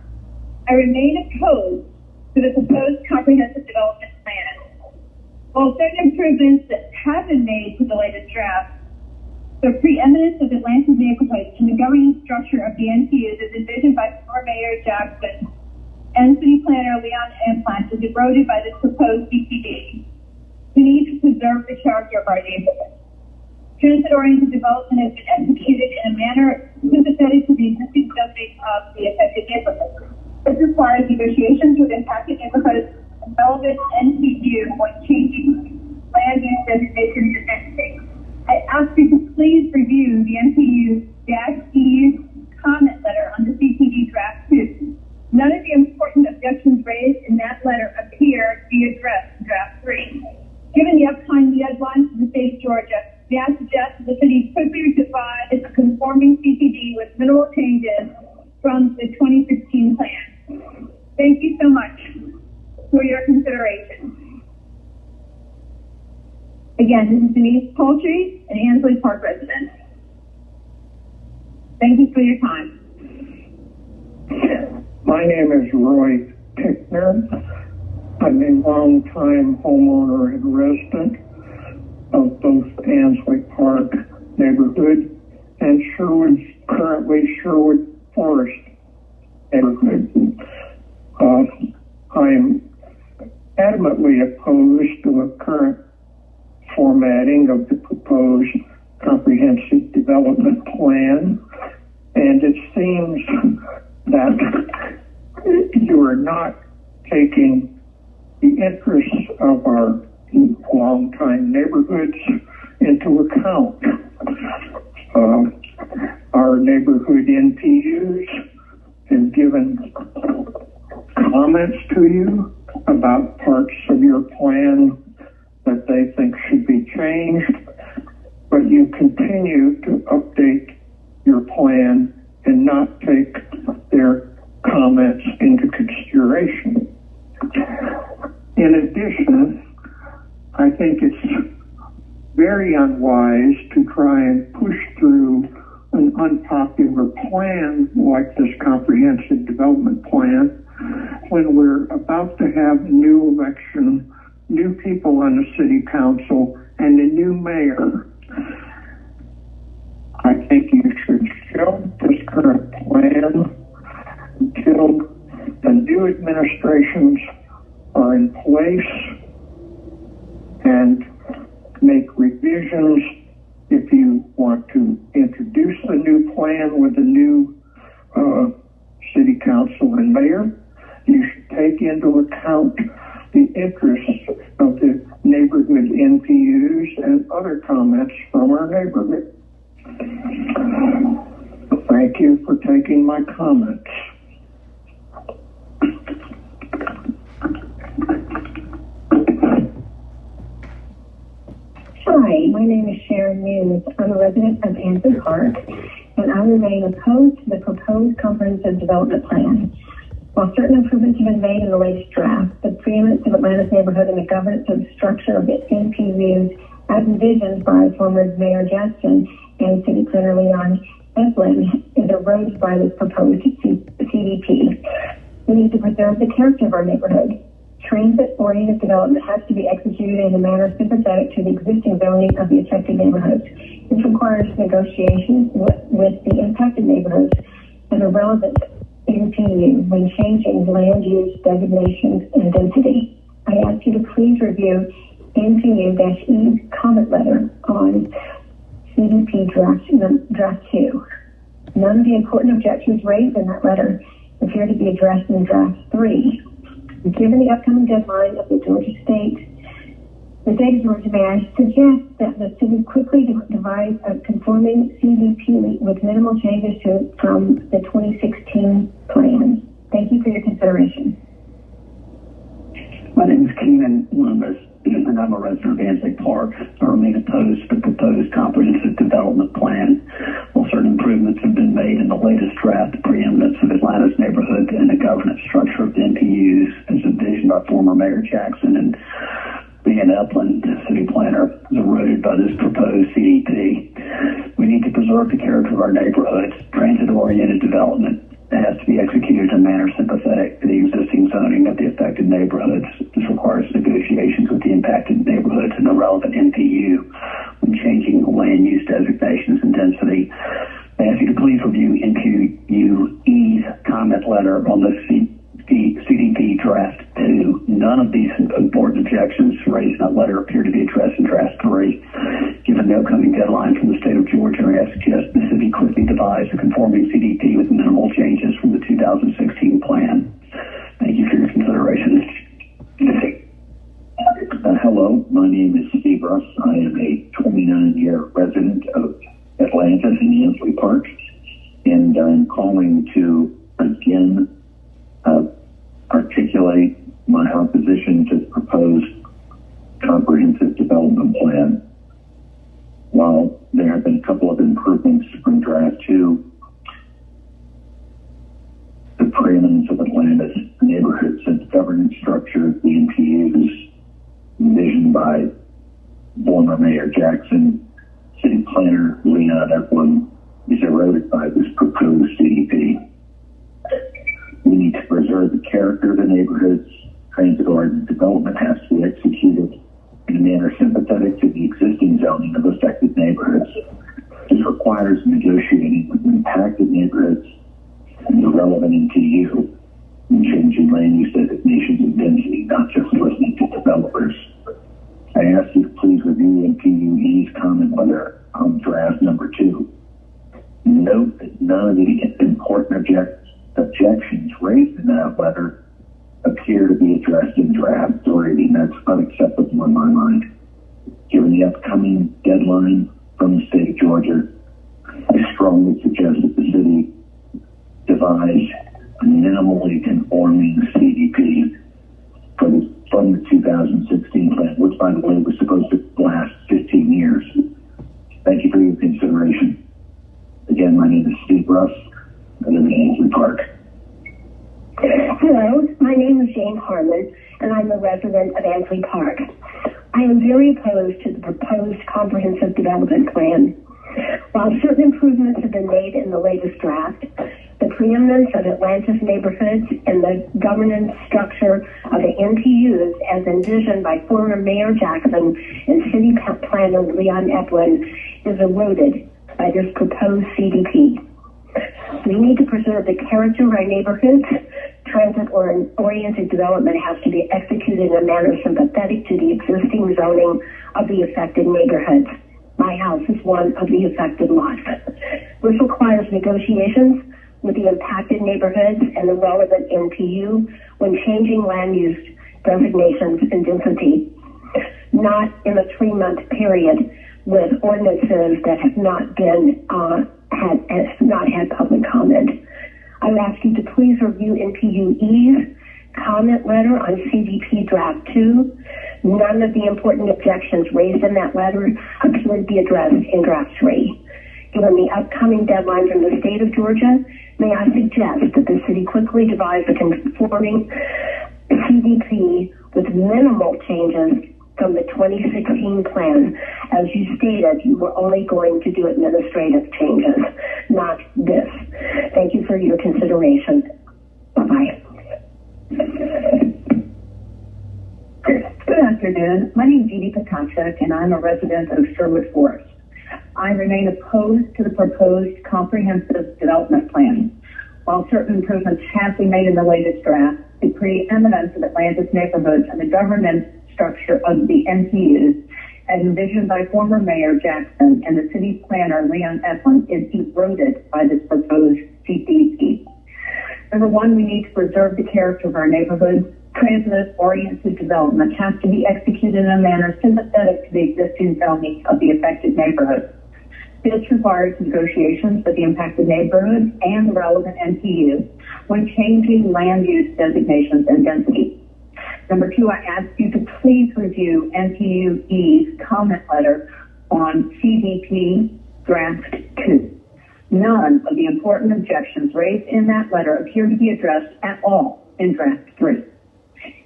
I remain opposed to the proposed comprehensive development plan. While certain improvements that have been made to the latest draft, the preeminence of Atlanta's neighborhoods and the governance structure of the NPUs as envisioned by former Mayor Jackson and City Planner Leon Implant is eroded by this proposed CPD. We need to preserve the character of our neighborhood. Transit-oriented development has been executed in a manner sympathetic to the existing zoning of the affected neighborhood. This requires negotiations with impacted neighborhoods and relevant NPU when changing land use designations and entities. I ask you to please review the NPU-EU comment letter on the CPD draft 2. None of the important objections raised in that letter appear to be addressed in draft 3. Given the upcoming deadlines for the state of Georgia, may I suggest that the city quickly devise a conforming CPD with minimal changes from the 2016 plan. Thank you so much for your consideration. Again, this is Denise Paltry, an Ansley Park resident. Thank you for your time. My name is Roy Pickner. I'm a longtime homeowner and resident of both Ansley Park neighborhood and currently Sherwood Forest neighborhood. I'm adamantly opposed to the current formatting of the proposed comprehensive development plan, and it seems that you are not taking the interests of our longtime neighborhoods into account. Our neighborhood NPUs have given comments to you about parts of your plan that they think should be changed, but you continue to update your plan and not take their comments into consideration. In addition, I think it's very unwise to try and push through an unpopular plan like this comprehensive development plan when we're about to have a new election, new people on the city council, and a new mayor. I think you should shelve this current plan until the new administrations are in place and make revisions. If you want to introduce a new plan with a new city council and mayor, you should take into account the interests of the neighborhood NPUs and other comments from our neighborhood. Thank you for taking my comments. Hi, my name is Sharon News. I'm a resident of Ansley Park, and I remain opposed to the proposed comprehensive development plan. While certain improvements have been made in the latest draft, the preeminence of Atlanta's neighborhood and the governance of the structure of its NPUs, as envisioned by former Mayor Jackson and City Planner Leon Eplin, is eroded by this proposed CDP. We need to preserve the character of our neighborhood. Transit-oriented development has to be executed in a manner sympathetic to the existing zoning of the affected neighborhoods. This requires negotiations with the impacted neighborhoods and a relevant NPU when changing land use designations and density. I ask you to please review NPU-E comment letter on CDP draft 2. None of the important objections raised in that letter appear to be addressed in draft 3. Given the upcoming deadline of the state of Georgia, may I suggest that the city quickly devise a conforming CDP with minimal changes from the 2016 plan. Thank you for your consideration. My name is Keenan Loomis. and I'm a resident of Ansley Park. I remain opposed to the proposed comprehensive development plan. While certain improvements have been made in the latest draft, the preeminence of Atlanta's neighborhoods and the governance structure of the NPUs, as envisioned by former Mayor Jackson and being Upland city planner, is eroded by this proposed CDP. We need to preserve the character of our neighborhoods. Transit-oriented development that has to be executed in a manner sympathetic to the existing zoning of the affected neighborhoods. This requires negotiations with the impacted neighborhoods and the relevant NPU when changing land use designations and density. I ask you to please review NPUE's comment letter on the CDP Draft 2. None of these important objections raised in that letter appear to be addressed in Draft 3. Given the upcoming deadline from the state of Georgia, I suggest the city quickly devise a conforming CDP with minimal changes from the 2016 plan. Thank you for your consideration. Hello, my name is Steve Russ. I am a 29-year resident of Atlanta in Ansley Park, and I'm calling to again articulate my opposition to the proposed comprehensive development plan. While there have been a couple of improvements from Draft 2, the preeminence of Atlanta's neighborhoods and governance structure, the NPUs, envisioned by former Mayor Jackson, city planner Leon Epplin, is eroded by this proposed CDP. We need to preserve the character of the neighborhoods. Transit-oriented development has to be executed in a manner sympathetic to the existing zoning of affected neighborhoods. This requires negotiating with impacted neighborhoods and the relevant NPU and changing land use designations and density, not just listening to developers. I ask you to please review NPUE's comment letter on draft number 2. Note that none of the important objections raised in that letter appear to be addressed in draft 3. That's unacceptable in my mind. Given the upcoming deadline from the state of Georgia, I strongly suggest that the city devise a minimally conforming CDP from the 2016 plan, which, by the way, was supposed to last 15 years. Thank you for your consideration. Again, my name is Steve Russ. I live in Ansley Park. Hello, my name is Jane Harmon, and I'm a resident of Ansley Park. I am very opposed to the proposed comprehensive development plan. While certain improvements have been made in the latest draft, the preeminence of Atlanta's neighborhoods and the governance structure of the NPUs, as envisioned by former Mayor Jackson and city planner Leon Epplin, is eroded by this proposed CDP. We need to preserve the character of our neighborhoods. Transit-oriented development has to be executed in a manner sympathetic to the existing zoning of the affected neighborhoods. My house is one of the affected lots. This requires negotiations with the impacted neighborhoods and the relevant NPU when changing land use designations and density, not in a 3-month period with ordinances that have not been had public comment. I ask you to please review NPUE's comment letter on CDP Draft 2. None of the important objections raised in that letter appear to be addressed in Draft 3. Given the upcoming deadline from the state of Georgia, may I suggest that the city quickly devise a conforming CDP with minimal changes from the 2016 plan. As you stated, you were only going to do administrative changes, not this. Thank you for your consideration. Bye-bye. Good afternoon. My name is Edie Potashek, and I'm a resident of Sherwood Forest. I remain opposed to the proposed comprehensive development plan. While certain improvements have been made in the latest draft, the preeminence of Atlanta's neighborhoods and the governance structure of the NPUs, as envisioned by former Mayor Jackson and the city planner Leon Epplin, is eroded by this proposed CDP. Number one, we need to preserve the character of our neighborhoods. Transit-oriented development has to be executed in a manner sympathetic to the existing zoning of the affected neighborhoods. This requires negotiations with the impacted neighborhoods and the relevant NPU when changing land use designations and density. Number two, I ask you to please review NPUE's comment letter on CDP Draft 2. None of the important objections raised in that letter appear to be addressed at all in Draft 3.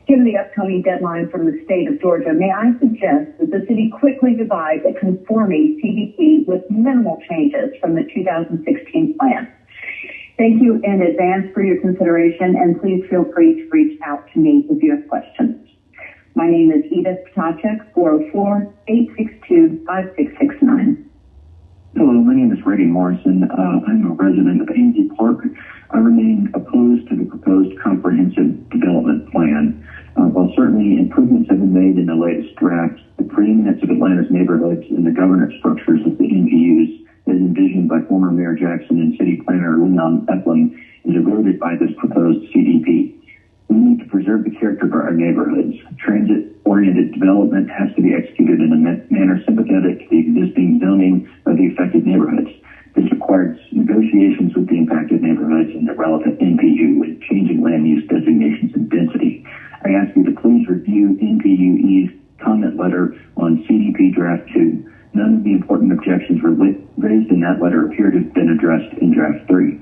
Given the upcoming deadline from the state of Georgia, may I suggest that the city quickly devise a conforming CDP with minimal changes from the 2016 plan? Thank you in advance for your consideration, and please feel free to reach out to me if you have questions. My name is Edith Ptacek, 404-862-5669. Hello, my name is Reddy Morrison. I'm a resident of Ainsley Park. I remain opposed to the proposed comprehensive development plan. While certainly improvements have been made in the latest draft, the preeminence of Atlanta's neighborhoods and the governance structures of the NPUs, as envisioned by former Mayor Jackson and City Planner Leon Epling, is eroded by this proposed CDP. We need to preserve the character of our neighborhoods. Transit-oriented development has to be executed in a manner sympathetic to the existing zoning of the affected neighborhoods. This requires negotiations with the impacted neighborhoods and the relevant NPU with changing land use designations and density. I ask you to please review NPUE's comment letter on CDP Draft 2. None of the important objections raised in that letter appear to have been addressed in Draft 3.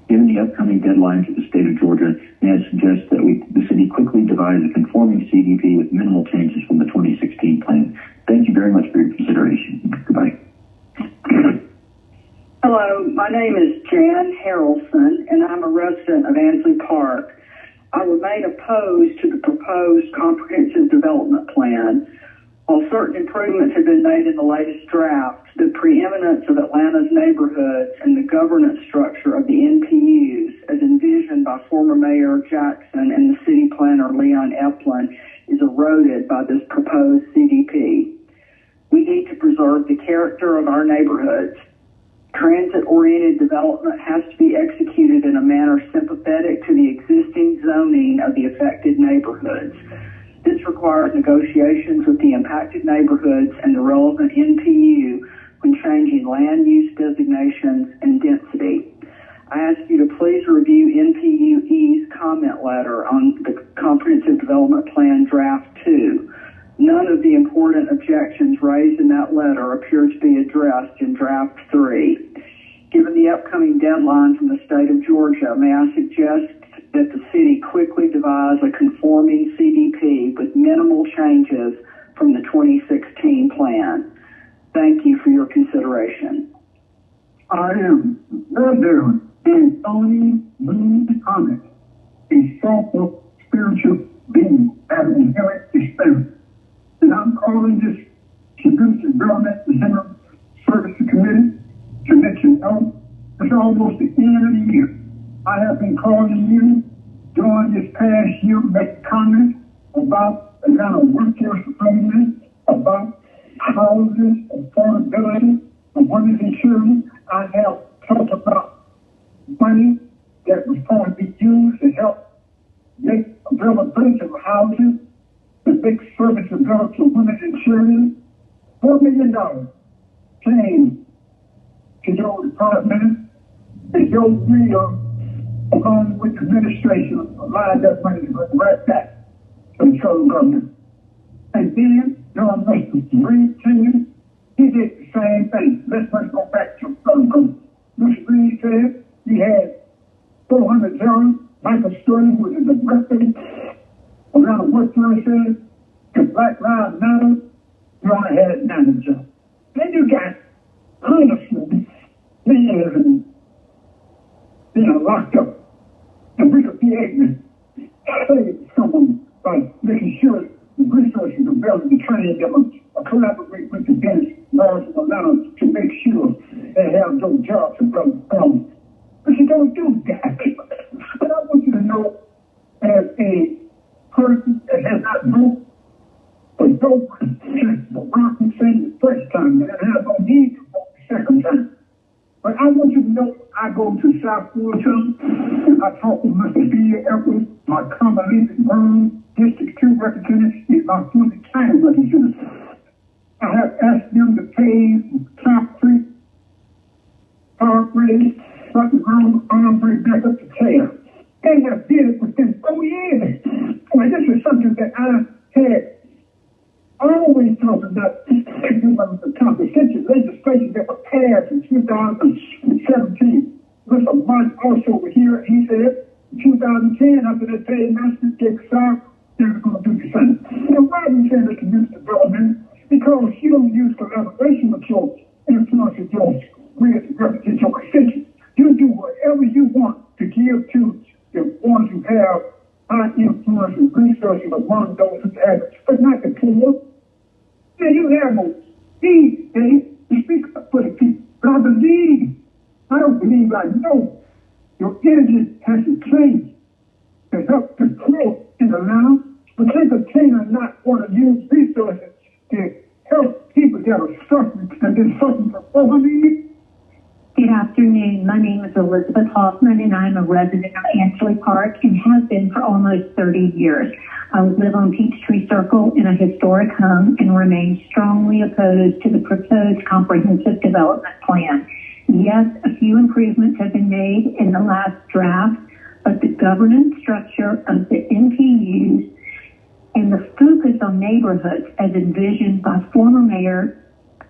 Given the upcoming deadline for the state of Georgia, may I suggest that the city quickly devise a conforming CDP with minimal changes from the 2016 plan. Thank you very much for your consideration. Goodbye. Hello, my name is Jan Harrelson, and I'm a resident of Ansley Park. I remain opposed to the proposed comprehensive development plan. While certain improvements have been made in the latest draft, the preeminence of Atlanta's neighborhoods and the governance structure of the NPUs, as envisioned by former Mayor Jackson and the city planner Leon Epling, is eroded by this proposed CDP. We need to preserve the character of our neighborhoods. Transit-oriented development has to be executed in a manner sympathetic to the existing zoning of the affected neighborhoods. This requires negotiations with the impacted neighborhoods and the relevant NPU when changing land use designations and density. I ask you to please review NPUE's comment letter on the Comprehensive Development Plan Draft 2. None of the important objections raised in that letter appear to be addressed in Draft 3. Given the upcoming deadline from the state of Georgia, may I suggest that the city quickly devise a conforming CDP with minimal changes from the 2016 plan. Thank you for your consideration. I am Brother Anthony Lee Thomas, a soulful spiritual being that inherits the spirit. And I'm calling this Community Development Center Service Committee to let you know it's almost the end of the year. I have been calling you during this past year, make comments about the kind of workforce development, about housing, affordability, and what is insurance. I have talked about money that was going to be used to help make availability of housing, the big service developed for women and children. $4 million came to your department and your will, along with the administration, allowed that money to go right back to the federal government. And then, during Mr. Reed's tenure, he did the same thing. Let's go back to the federal government. Mr. Reed said he had 400 jobs. Michael Sterling was in the record around what you said, the Black Lives Matter, you only had 90 jobs. Then you got honestly men locked up. And we could be able to save someone by making sure the resources available to train them or collaborate with the dentists, laws and allowance to make sure they have those jobs and problems. But you don't do that. But I want you to know, as a person that has not voted for no one since Barack Hussein the first time, and has no need to vote the second time. But I want you to know, I go to South Florida, and I talk with Mr. B. Edwards, my Carmelita Burns, District 2 representative, is my Fulton County representative. I have asked them to pay Top Creek, Park Ridge, Button Road, Armory, back up to Taylor. They have did it within 4 years. Well, this is something that I always talk about the comprehensive legislation that was passed in 2017. Mr. Martin also over here, he said, in 2010, after the paymaster gets out, they're going to do the same. And why do you say the community development? Because you don't use collaboration with your influence with your represent your constituents. You do whatever you want to give to the ones who have high influence and resources among those who have it, but not the poor. Yeah, you have no need, to speak up for the people. But I don't believe, I know your energy has to change to help the growth in the land. But they continue to not want to use resources to help people that are suffering and been suffering for 400 years. Good afternoon. My name is Elizabeth Hoffman, and I'm a resident of Ansley Park and have been for almost 30 years. I live on Peachtree Circle in a historic home and remain strongly opposed to the proposed comprehensive development plan. Yes, a few improvements have been made in the last draft, but the governance structure of the NPUs and the focus on neighborhoods as envisioned by former Mayor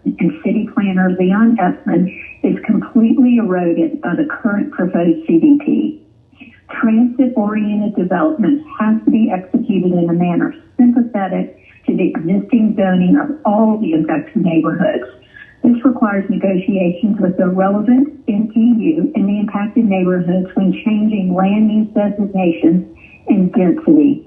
and City Planner Leon Essman is completely eroded by the current proposed CDP. Transit-oriented development has to be executed in a manner sympathetic to the existing zoning of all the affected neighborhoods. This requires negotiations with the relevant NPU in the impacted neighborhoods when changing land use designations and density.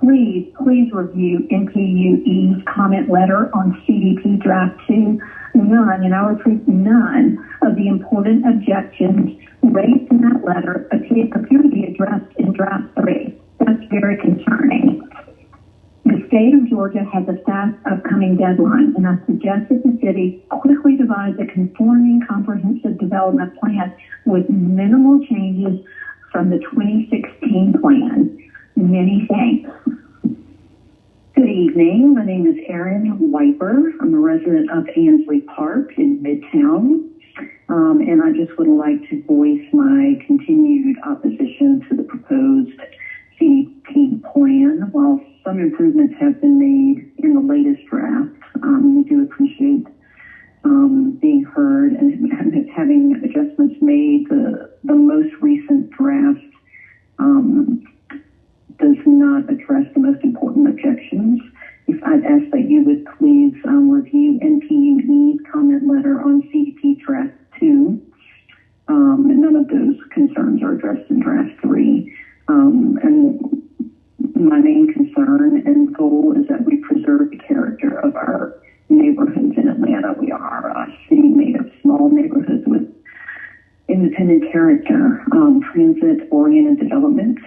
Please review NPUE's comment letter on CDP Draft 2. None, and I repeat, none of the important objections raised in that letter appear to be addressed in Draft 3. That's very concerning. The state of Georgia has a fast upcoming deadline, and I suggest that the city quickly devise a conforming comprehensive development plan with minimal changes from the 2016 plan. Many thanks. Good evening. My name is Erin Wiper. I'm a resident of Ansley Park in Midtown. And I just would like to voice my continued opposition to the proposed CDP plan. While some improvements have been made in the latest draft, we do appreciate being heard and having adjustments made. The most recent draft does not address the most important objections. If I'd ask that you would please review NPUE's comment letter on CDP Draft 2. And none of those concerns are addressed in Draft 3. And my main concern and goal is that we preserve the character of our neighborhoods in Atlanta. We are a city made of small neighborhoods with independent character. Transit-oriented development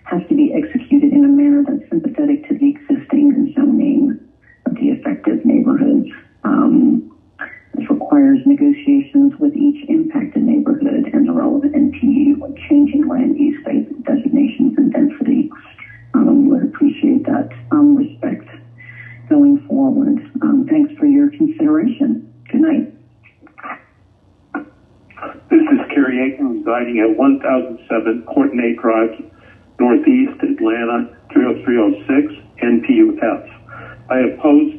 has to be executed in a manner that's sympathetic to the existing zoning of the affected neighborhoods. This requires negotiations with each impacted neighborhood and the relevant NPU when changing land use designations and density. Would appreciate that respect going forward. Thanks for your consideration. Good night. This is Kerry Aiken, residing at 1007 Courtenay Drive, Northeast Atlanta, 30306, NPUF. I oppose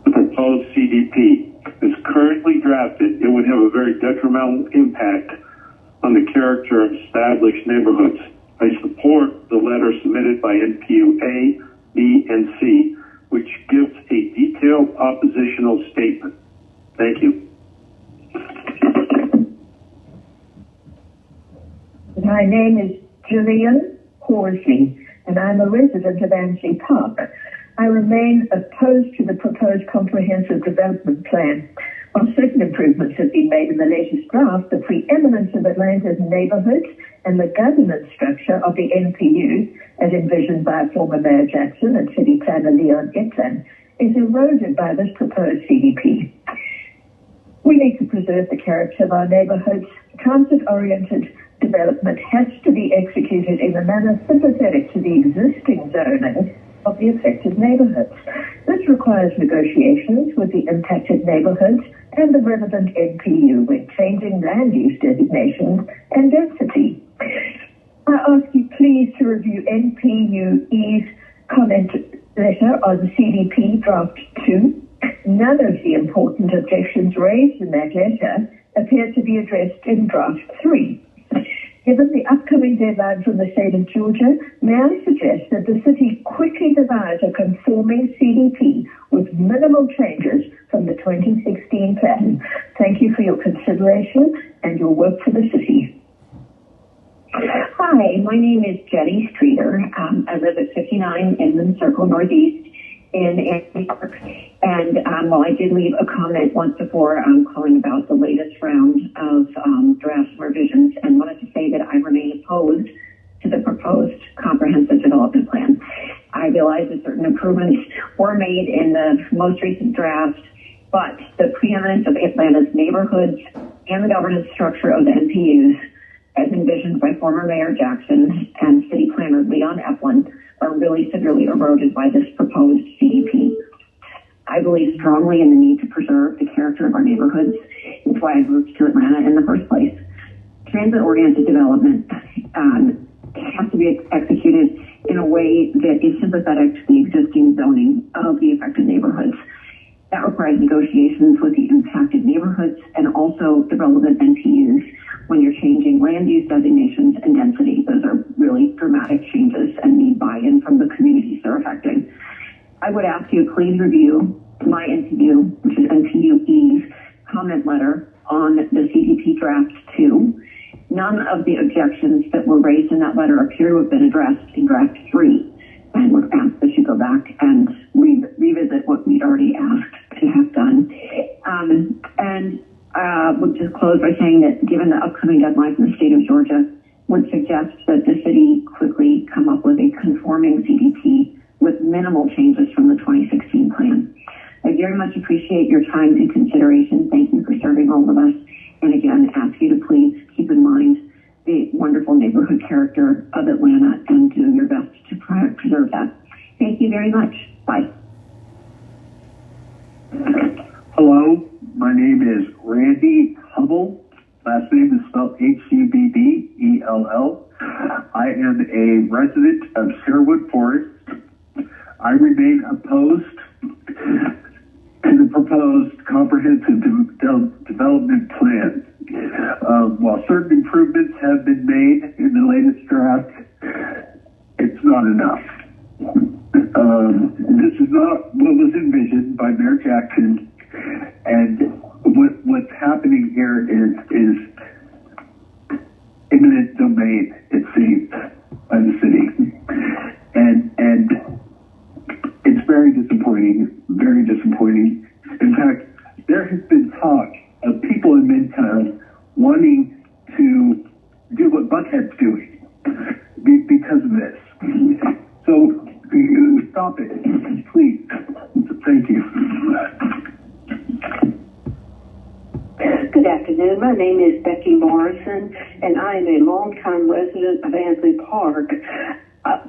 the proposed CDP. As currently drafted, it would have a very detrimental impact on the character of established neighborhoods. I support the letter submitted by NPU A, B, and C, which gives a detailed oppositional statement. Thank you. My name is Gillian Horsley, and I'm a resident of Ansley Park. I remain opposed to the proposed comprehensive development plan. While certain improvements have been made in the latest draft, the preeminence of Atlanta's neighborhoods and the governance structure of the NPU, as envisioned by former Mayor Jackson and City Planner Leon Essman, is eroded by this proposed CDP. We need to preserve the character of our neighborhoods. Transit-oriented development has to be executed in a manner sympathetic to the existing zoning of the affected neighborhoods. This requires negotiations with the impacted neighborhoods and the relevant NPU when changing land use designations and density. I ask you please to review NPUE's comment letter on CDP Draft 2. None of the important objections raised in that letter appear to be addressed in Draft 3. Given the upcoming deadline from the state of Georgia, may I suggest that the city quickly devise a conforming CDP with minimal changes from the 2016 plan? Thank you for your consideration and your work for the city. Hi, my name is Jenny Streeter. I live at 59 Inland Circle Northeast in Ansley Park. And while I did leave a comment once before, I'm calling about the latest round of drafts and revisions, and wanted to say that I remain opposed to the proposed comprehensive development plan. I realize that certain improvements were made in the most recent draft, but the preeminence of Atlanta's neighborhoods and the governance structure of the NPUs, as envisioned by former Mayor Jackson and City Planner Leon Epplin, are really severely eroded by this proposed CDP. I believe strongly in the need to preserve the character of our neighborhoods. It's why I moved to Atlanta in the first place. Transit-oriented development has to be executed in a way that is sympathetic to the existing zoning of the affected neighborhoods. That requires negotiations with the impacted neighborhoods and also the relevant NPUs when you're changing land use designations and density. Those are really dramatic changes and need buy-in from the communities they're affecting. I would ask you to please review my NPU, which is NPUE's comment letter on the CDP Draft 2. None of the objections that were raised in that letter appear to have been addressed in Draft 3. And would ask that you go back and revisit what we'd already asked to have done. Would just close by saying that given the upcoming deadlines in the state of Georgia, would suggest that the city quickly come up with a conforming CDP with minimal changes from the 2016 plan. I very much appreciate your time and consideration. Thank you for serving all of us. And again, ask you to please keep in mind the wonderful neighborhood character of Atlanta and do your best to preserve that. Thank you very much. Bye. Hello, my name is Randy Hubble. Last name is spelled Hubbell. I am a resident of Sherwood Forest. I remain opposed to the proposed comprehensive development plan. While certain improvements have been made in the latest draft, it's not enough. This is not what was envisioned by Mayor Jackson, and what's happening here is eminent domain, it seems, by the city. And it's very disappointing, very disappointing. In fact, there has been talk of people in Midtown wanting to do what Buckhead's doing because of this. So stop it, please. Thank you. Good afternoon. My name is Becky Morrison, and I am a longtime resident of Ansley Park.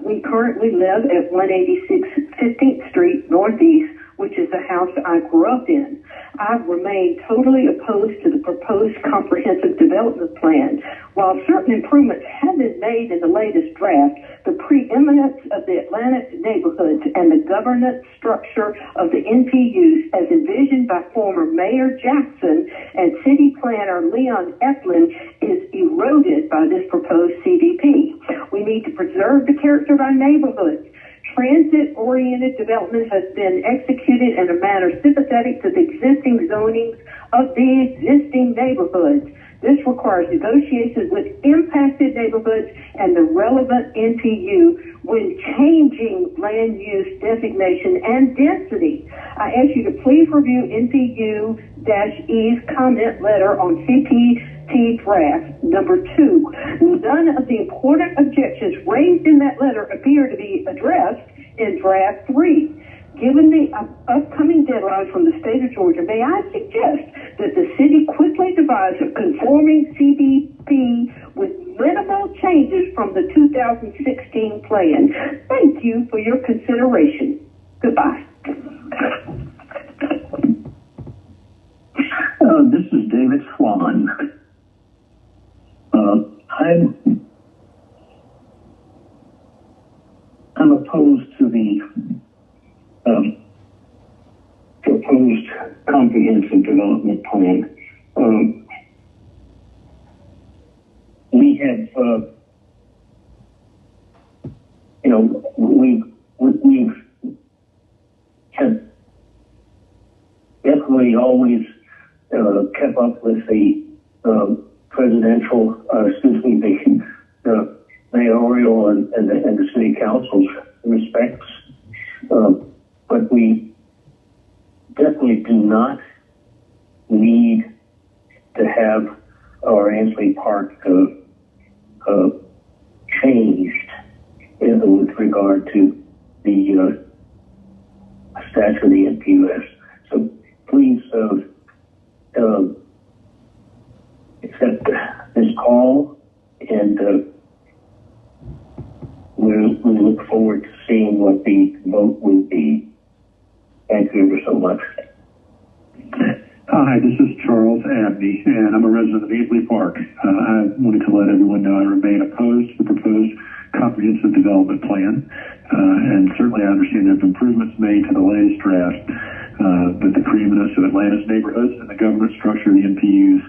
We currently live at 186 15th Street Northeast, which is the house I grew up in. I've remained totally opposed to the proposed comprehensive development plan. While certain improvements have been made in the latest draft, the preeminence of the Atlanta neighborhoods and the governance structure of the NPUs as envisioned by former Mayor Jackson and City Planner Leon Epplin is eroded by this proposed CDP. We need to preserve the character of our neighborhoods. Transit-oriented development has been executed in a manner sympathetic to the existing zonings of the existing neighborhoods. This requires negotiations with impacted neighborhoods and the relevant NPU when changing land use designation and density. I ask you to please review NPU-E's comment letter on CPT draft number 2. None of the important objections raised in that letter appear to be addressed in draft 3. Given the upcoming deadline from the state of Georgia, may I suggest that the city quickly devise a conforming CDP with minimal changes from the 2016 plan. Thank you for your consideration. Goodbye. This is David Swan. I'm opposed to the comprehensive development plan. We have, we've have definitely always kept up with the the mayoral and the city council's respects, but we definitely do not need to have our Ansley Park changed with regard to the statute of the NPUS. So please accept this call, and we look forward to seeing what the vote will be. Thank you ever so much. Hi, this is Charles Abney, and I'm a resident of Ansley Park. I wanted to let everyone know I remain opposed to the proposed comprehensive development plan, and certainly I understand there have been improvements made to the latest draft, but the preeminence of Atlanta's neighborhoods and the governance structure of the NPUs,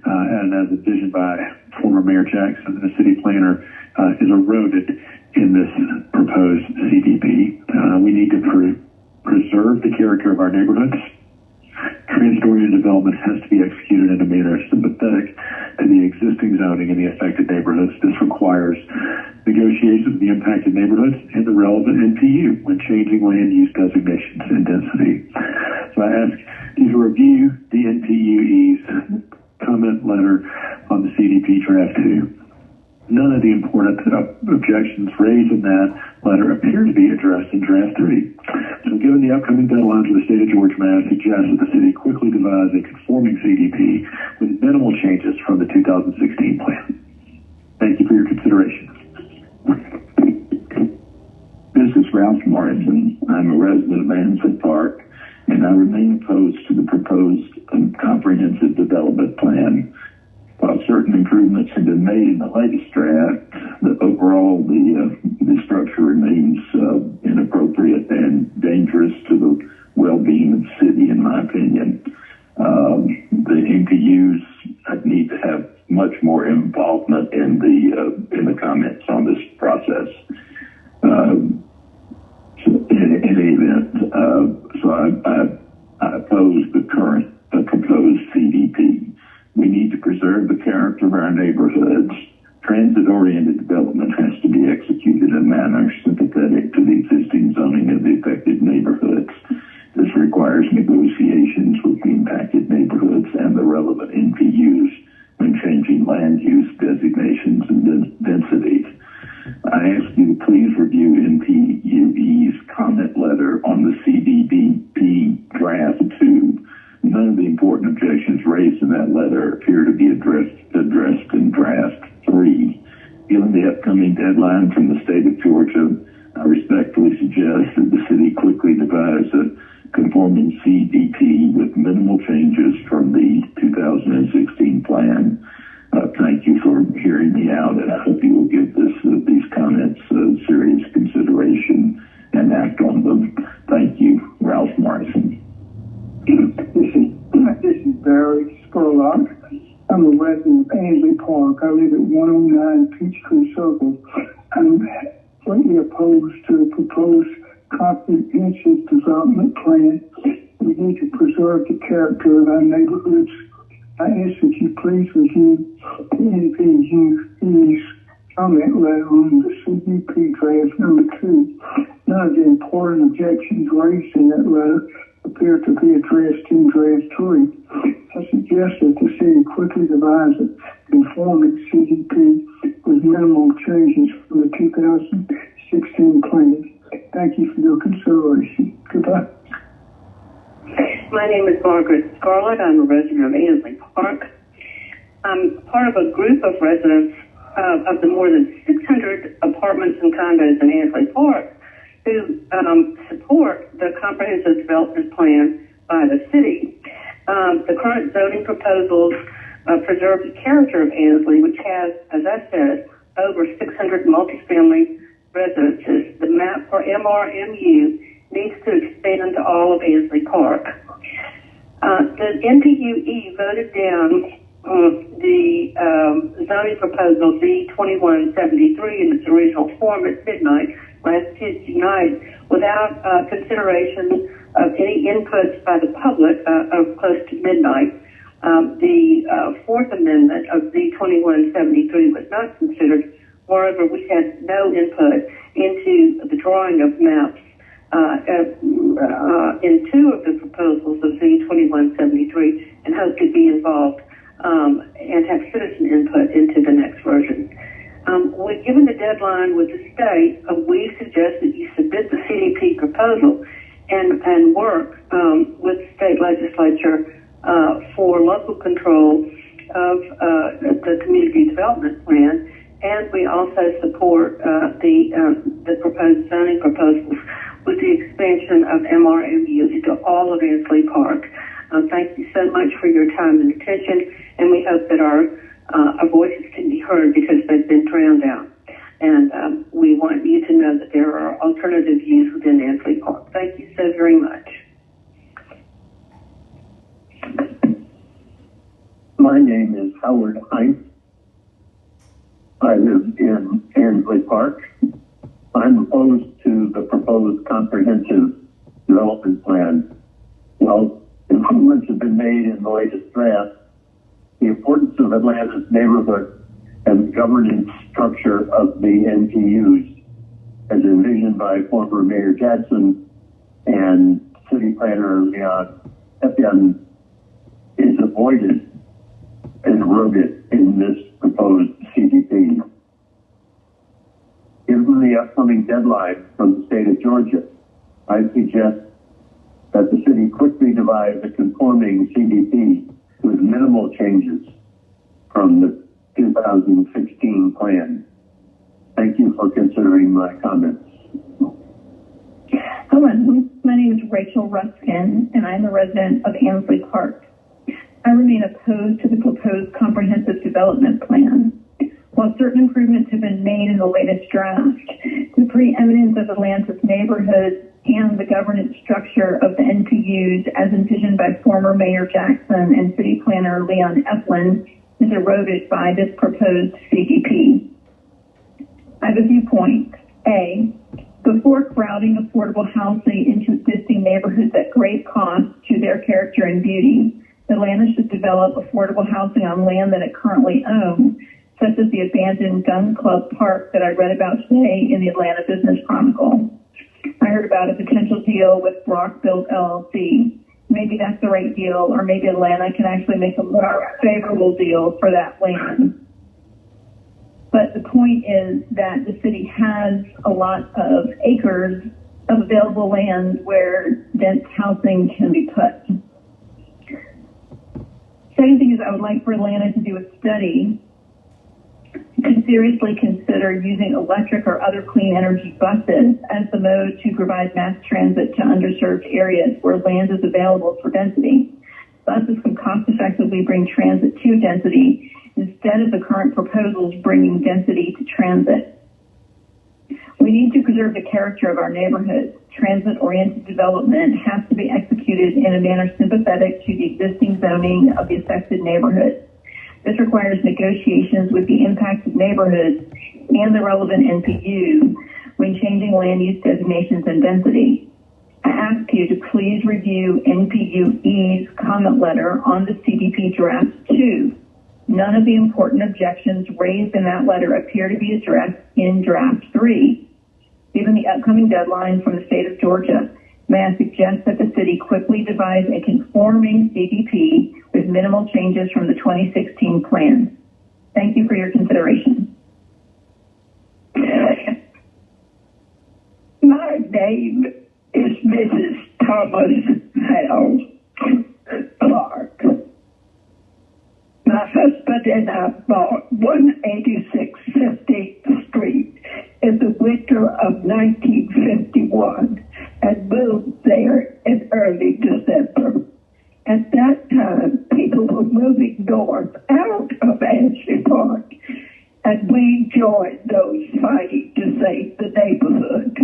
and as envisioned by former Mayor Jackson and the city planner, is eroded in this proposed CDP. We need to preserve the character of our neighborhoods. Transit-oriented development has to be executed in a manner sympathetic to the existing zoning in the affected neighborhoods. This requires negotiations with the impacted neighborhoods and the relevant NPU when changing land use designations and density. So I ask you to review the NPUE's comment letter on the CDP Draft 2. None of the important objections raised in that letter appear to be addressed in Draft 3. So given the upcoming deadlines of the state of Georgia, I suggest that the city quickly devise a conforming CDP with minimal changes from the 2016 plan. Thank you for your consideration. This is Ralph Morrison. I'm a resident of Ansley Park, and I remain opposed to the proposed comprehensive development plan. While certain improvements have been made in the latest draft, overall the structure remains inappropriate and dangerous to the well-being of the city, in my opinion. The NPUs need to have much more involvement in the comments on this process. In any event, I oppose the current proposed CDP. We need to preserve the character of our neighborhoods. Transit-oriented development has to be executed in a manner sympathetic to the existing zoning of the affected neighborhoods. This requires negotiations with the impacted neighborhoods and the relevant NPUs when changing land use designations and densities. I ask you to please review NPUE's comment letter on the CDP Draft 2. None of the important objections raised in that letter appear to be addressed in Draft 3. Given the upcoming deadline from the state of Georgia, I respectfully suggest that the city quickly devise a conforming CDP with minimal changes from the 2016 plan. Thank you for hearing me out, and I hope you will give these comments serious consideration and act on them. Thank you, Ralph Morrison. This is Barry Spurlock. I'm a resident of Ansley Park. I live at 109 Peachtree Circle. I'm greatly opposed to the proposed comprehensive development plan. We need to preserve the character of our neighborhoods. I ask that you please review the NPU's comment letter on the CDP Draft number 2. None of the important objections raised in that letter appear to be addressed in Draft 3. I suggest that the city quickly devise a conforming CDP with minimal changes from the 2016 plan. Thank you for your consideration. Goodbye. My name is Margaret Scarlett. I'm a resident of Ansley Park. I'm part of a group of residents of the more than 600 apartments and condos in Ansley Park who support the comprehensive development plan by the city. The current zoning proposals preserve the character of Ansley, which has, as I said, over 600 multifamily residences. The map for MRMU needs to expand to all of Ansley Park. the NPUE voted down the zoning proposal D2173 in its original form at midnight last Tuesday night without consideration of any inputs by the public of close to midnight. The Fourth Amendment of D2173 was not considered. Moreover, we had no input into the drawing of maps in two of the proposals of Z2173 and hope to be involved and have citizen input into the next version. Given the deadline with the state, we suggest that you submit the CDP proposal and work with the state legislature for local control of the community development plan. And we also support the proposed zoning proposals with the expansion of MRMUs to all of Ansley Park. Thank you so much for your time and attention, and we hope that our voices can be heard because they've been drowned out. And we want you to know that there are alternative views within Ansley Park. Thank you so very much. My name is Howard Heinz. I live in Ansley Park. I'm opposed to the proposed comprehensive development plan. While improvements have been made in the latest draft, the importance of Atlanta's neighborhood and the governance structure of the NPUs, as envisioned by former Mayor Jackson and City Planner Leon Epion, is avoided and eroded in this proposed CDP. Given the upcoming deadline from the state of Georgia, I suggest that the city quickly devise a conforming CDP with minimal changes from the 2016 plan. Thank you for considering my comments. Hello, my name is Rachel Ruskin, and I'm a resident of Ansley Park. I remain opposed to the proposed comprehensive development plan. While certain improvements have been made in the latest draft, the preeminence of Atlanta's neighborhoods and the governance structure of the NPUs as envisioned by former Mayor Jackson and City Planner Leon Eplin is eroded by this proposed CDP. I have a few points. A, before crowding affordable housing into existing neighborhoods at great cost to their character and beauty, Atlanta should develop affordable housing on land that it currently owns, such as the abandoned Gun Club Park that I read about today in the Atlanta Business Chronicle. I heard about a potential deal with Brockbuilt LLC. Maybe that's the right deal, or maybe Atlanta can actually make a more favorable deal for that land. But the point is that the city has a lot of acres of available land where dense housing can be put. Second thing is I would like for Atlanta to do a study to seriously consider using electric or other clean energy buses as the mode to provide mass transit to underserved areas where land is available for density. Buses can cost effectively bring transit to density instead of the current proposals bringing density to transit. We need to preserve the character of our neighborhoods. Transit-oriented development has to be executed in a manner sympathetic to the existing zoning of the affected neighborhoods. This requires negotiations with the impacted neighborhoods and the relevant NPU when changing land use designations and density. I ask you to please review NPUE's comment letter on the CDP Draft 2. None of the important objections raised in that letter appear to be addressed in Draft 3. Given the upcoming deadline from the state of Georgia, may I suggest that the city quickly devise a conforming CDP with minimal changes from the 2016 plan. Thank you for your consideration. My name is Mrs. Thomas Hale Clark. My husband and I bought 186 15th Street in the winter of 1951 and moved there in early December. At that time, people were moving north out of Ansley Park, and we joined those fighting to save the neighborhood.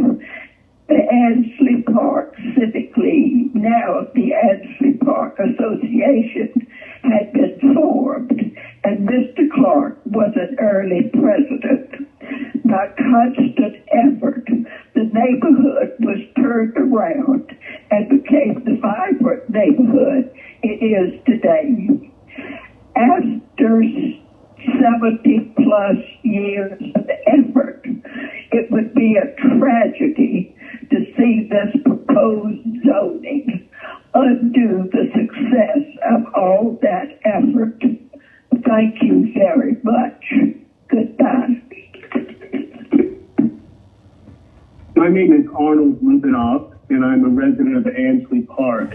The Ansley Park Civic League, now the Ansley Park Association had been formed, and Mr. Clark was an early president. By constant effort, the neighborhood was turned around and became the vibrant neighborhood it is today. After 70-plus years of effort, it would be a tragedy to see this proposed zoning undo the success of all that effort. Thank you very much. Goodbye. My name is Arnold Lubinoff, and I'm a resident of Ansley Park.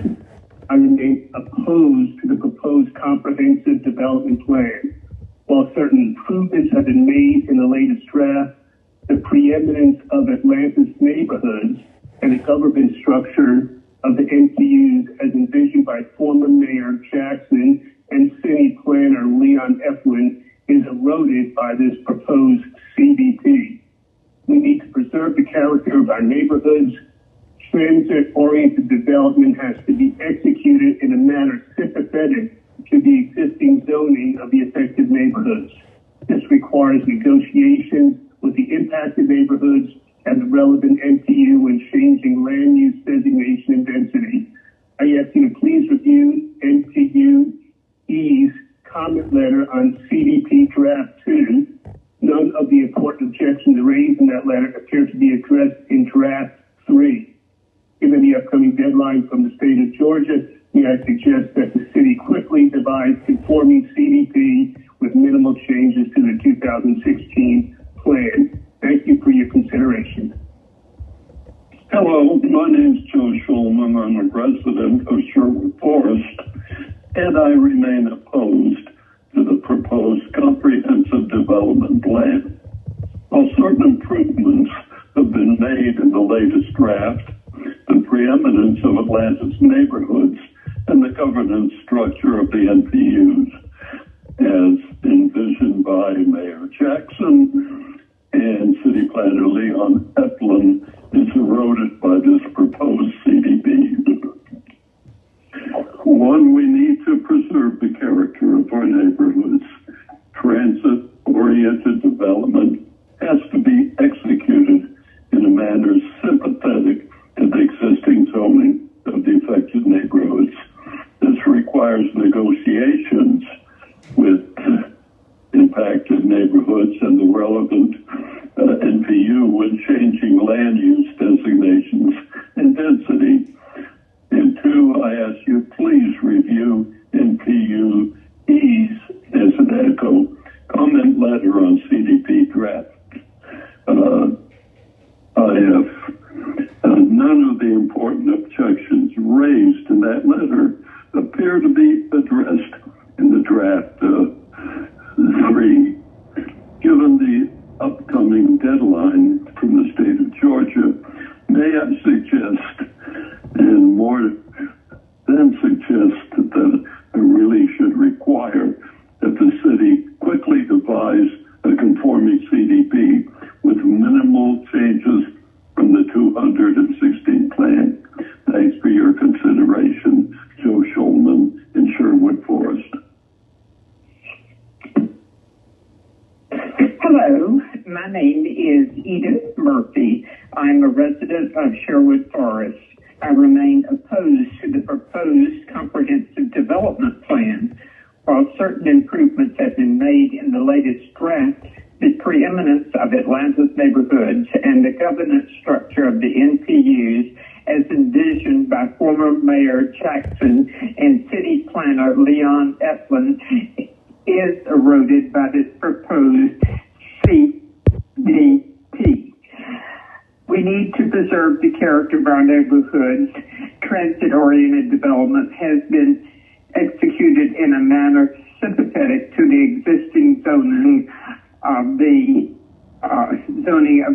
I remain opposed to the proposed comprehensive development plan. While certain improvements have been made in the latest draft, the preeminence of Atlanta's neighborhoods and the government structure of the NPUs as envisioned by former Mayor Jackson and city planner Leon Eflin is eroded by this proposed CDP. We need to preserve the character of our neighborhoods. Transit-oriented development has to be executed in a manner sympathetic to the existing zoning of the affected neighborhoods. This requires negotiations with the impacted neighborhoods and the relevant NPU when changing land use designation and density. I ask you to please review NPU's comment letter on CDP Draft 2. None of the important objections raised in that letter appear to be addressed in Draft 3. Given the upcoming deadline from the state of Georgia, may I suggest that the city quickly devise conforming CDP with minimal changes to the 2016 plan. Thank you for your consideration. Hello, my name is Joe Schulman. I'm a resident of Sherwood Forest, and I remain opposed to the proposed comprehensive development plan. While certain improvements have been made in the latest draft, the preeminence of Atlanta's neighborhoods and the governance structure of the NPUs, as envisioned by Mayor Jackson and City Planner Leon Eflin, is eroded by this proposed CDP. One, we need to preserve the character of our neighborhoods. Transit-oriented development has to be executed in a manner sympathetic to the existing zoning of the affected neighborhoods. This requires negotiations with impacted neighborhoods and the relevant NPU when changing land use designations and density. And two, I ask you please review NPU's as an echo comment letter on CDP draft. I have none of the important objections raised in that letter appear to be addressed in the draft 3. Given the upcoming deadline from the state of Georgia, may I suggest, and more than suggest, that I really should require that the city quickly devise a conforming CDP with minimal changes from the 216 plan. Thanks for your consideration. Joe Schulman in Sherwood Forest. Hello, my name is Edith Murphy. I'm a resident of Sherwood Forest. I remain opposed to the proposed comprehensive development plan. While certain improvements have been made in the latest draft, the preeminence of Atlanta's neighborhoods and the governance structure of the NPUs as envisioned by former Mayor Jackson and city planner Leon Eflin is eroded by this proposed CDP. We need to preserve the character of our neighborhoods. Transit-oriented development has been executed in a manner sympathetic to the existing zoning of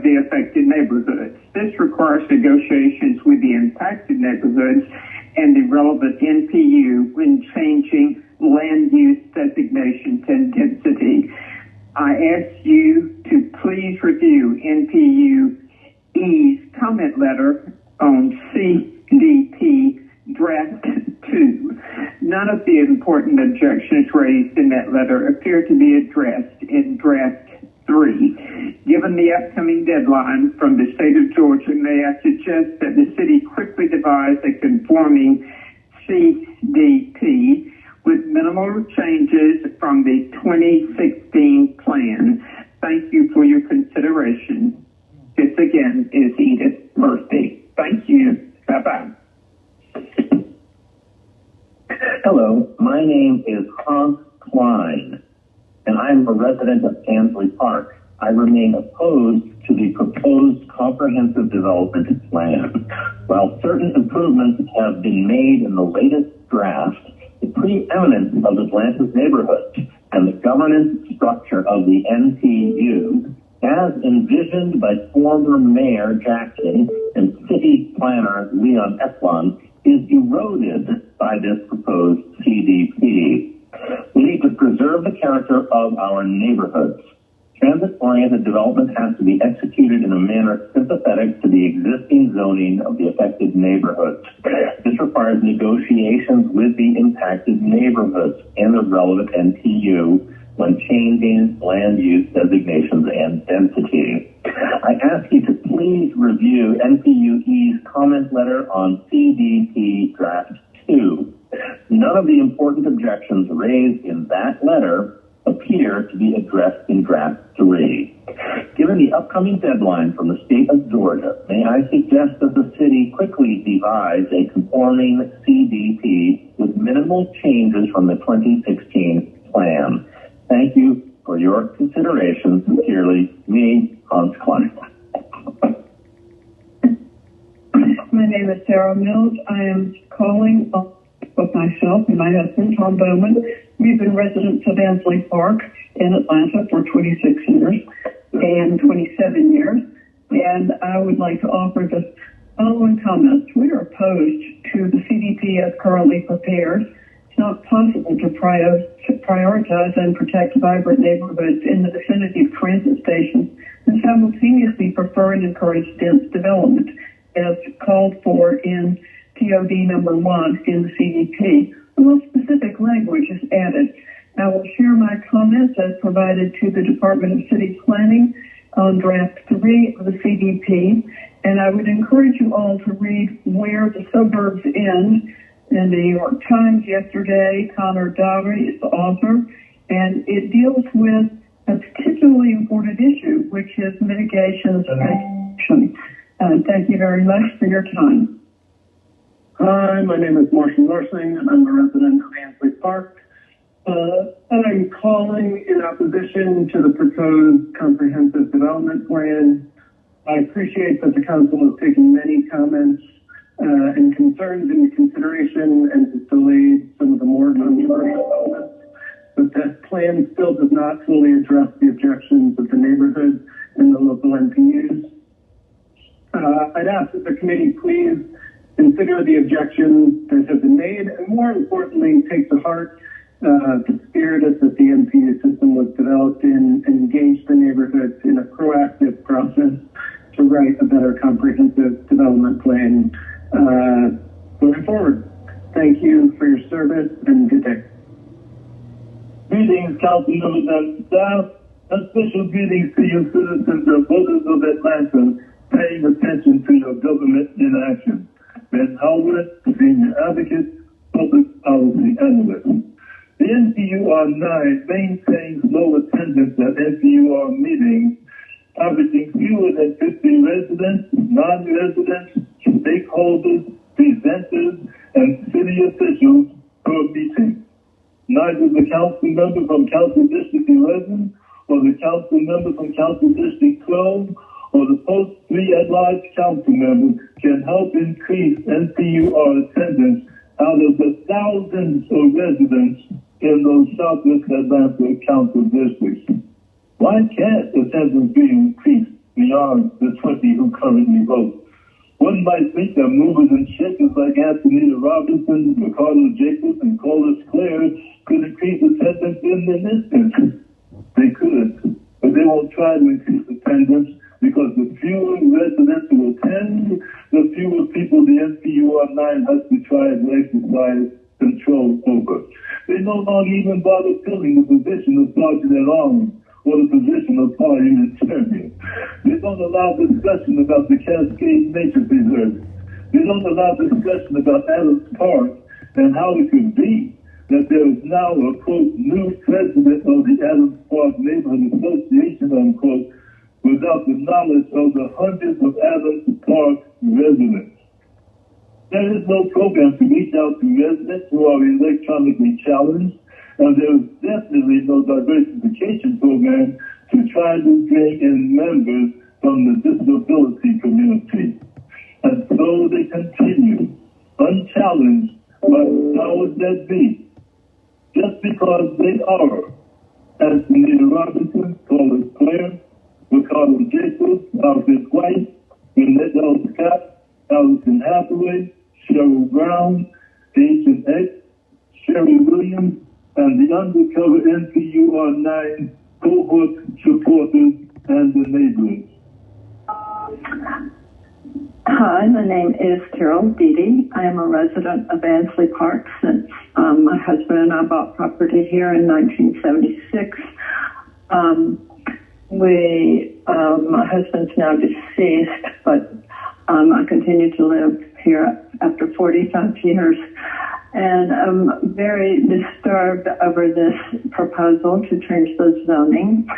the affected neighborhoods. This requires negotiations with the impacted neighborhoods and the relevant NPU when changing land use designations and density. I ask you to please review NPU's comment letter on CDP Draft 2. none of the important objections raised in that letter appear to be addressed in draft 3. Given the upcoming deadline from the state of Georgia, may I suggest that the city quickly devise a conforming CDP with minimal changes from the 2016 plan. Thank you for your consideration. This again is Edith Murphy. Thank you. Bye-bye. Hello, my name is Hans Klein, and I'm a resident of Ansley Park. I remain opposed to the proposed comprehensive development plan. While certain improvements have been made in the latest draft, the preeminence of Atlanta's neighborhoods and the governance structure of the NPU, as envisioned by former Mayor Jackson and city planner Leon Eklund, is eroded by this proposed CDP. We need to preserve the character of our neighborhoods. Transit-oriented development has to be executed in a manner sympathetic to the existing zoning of the affected neighborhoods. This requires negotiations with the impacted neighborhoods and the relevant NPU when changing land use designations and density. I ask you to please review NPUE's comment letter on CDP Draft 2. None of the important objections raised in that letter appear to be addressed in Draft 3. Given the upcoming deadline from the state of Georgia, may I suggest that the city quickly devise a conforming CDP with minimal changes from the 2016 plan. Thank you for your consideration. Sincerely, me, Hans Klein. My name is Sarah Mills. I am calling with myself and my husband, Tom Bowman. We've been residents of Ansley Park in Atlanta for 26 years and 27 years. And I would like to offer the following comments. We are opposed to the CDP as currently prepared. It's not possible to prioritize and protect vibrant neighborhoods in the vicinity of transit stations and simultaneously prefer and encourage dense development as called for in TOD number 1 in the CDP. A more specific language is added. I will share my comments as provided to the Department of City Planning on draft 3 of the CDP, and I would encourage you all to read Where the Suburbs End in the New York Times yesterday. Connor Dowry is the author, and it deals with a particularly important issue, which is mitigations of action. Thank you very much for your time. Hi, my name is Marshall Nursing, and I'm a resident of Ansley Park. I'm calling in opposition to the proposed comprehensive development plan. I appreciate that the council has taken many comments and concerns into consideration and has delayed some of the more controversial elements. But that plan still does not fully address the objections of the neighborhood and the local NPUs. I'd ask that the committee please consider the objections that have been made, and more importantly, take to heart the spirit that the NPU system was developed in and engage the neighborhoods in a proactive process to write a better comprehensive development plan going forward. Thank you for your service and good day. Greetings, council members and staff. A special greetings to your citizens and voters of Atlanta paying attention to your government in action. Ben Howard, Senior Advocate, Public Policy Analyst. The NPUR9 maintains low attendance at NPUR meetings, averaging fewer than 50 residents, non-residents, stakeholders, presenters, and city officials per meeting. Neither the council member from Council District 11 or the council member from Council District 12 or the post 3 at-large council members can help increase NPUR attendance out of the thousands of residents in those Southwest Atlanta council districts. Why can't attendance be increased beyond the 20 who currently vote? One might think that movers and shakers like Antonita Robinson, Ricardo Jacobs, and Carlos Clare could increase attendance in an instant. They could, but they won't try to increase attendance because the fewer residents who attend, the fewer people the NPUR9 has to try to exercise control control over. They no longer even bother filling the position of sergeant at arms or the position of parliamentarian. They don't allow discussion about the Cascade Nature Preserve. They don't allow discussion about Adams Park and how it could be that there is now a, quote, new president of the Adams Park Neighborhood Association, unquote, without the knowledge of the hundreds of Adams Park residents. There is no program to reach out to residents who are electronically challenged, and there is definitely no diversification program to try to bring in members from the disability community. And so they continue, unchallenged by the powers that be, just because they are, as Anita Robinson, Paula Claire, Ricardo Jacobs, Alfred White, Renette L. Scott, Allison Hathaway, Cheryl Brown, Agent X, Sherry Williams, and the undercover NPUR 9 cohort supporters and the neighbors. Hi, my name is Carol Beatty. I am a resident of Ansley Park since my husband and I bought property here in 1976. My husband's now deceased, but I continue to live here after 45 years. And I'm very disturbed over this proposal to change the zoning.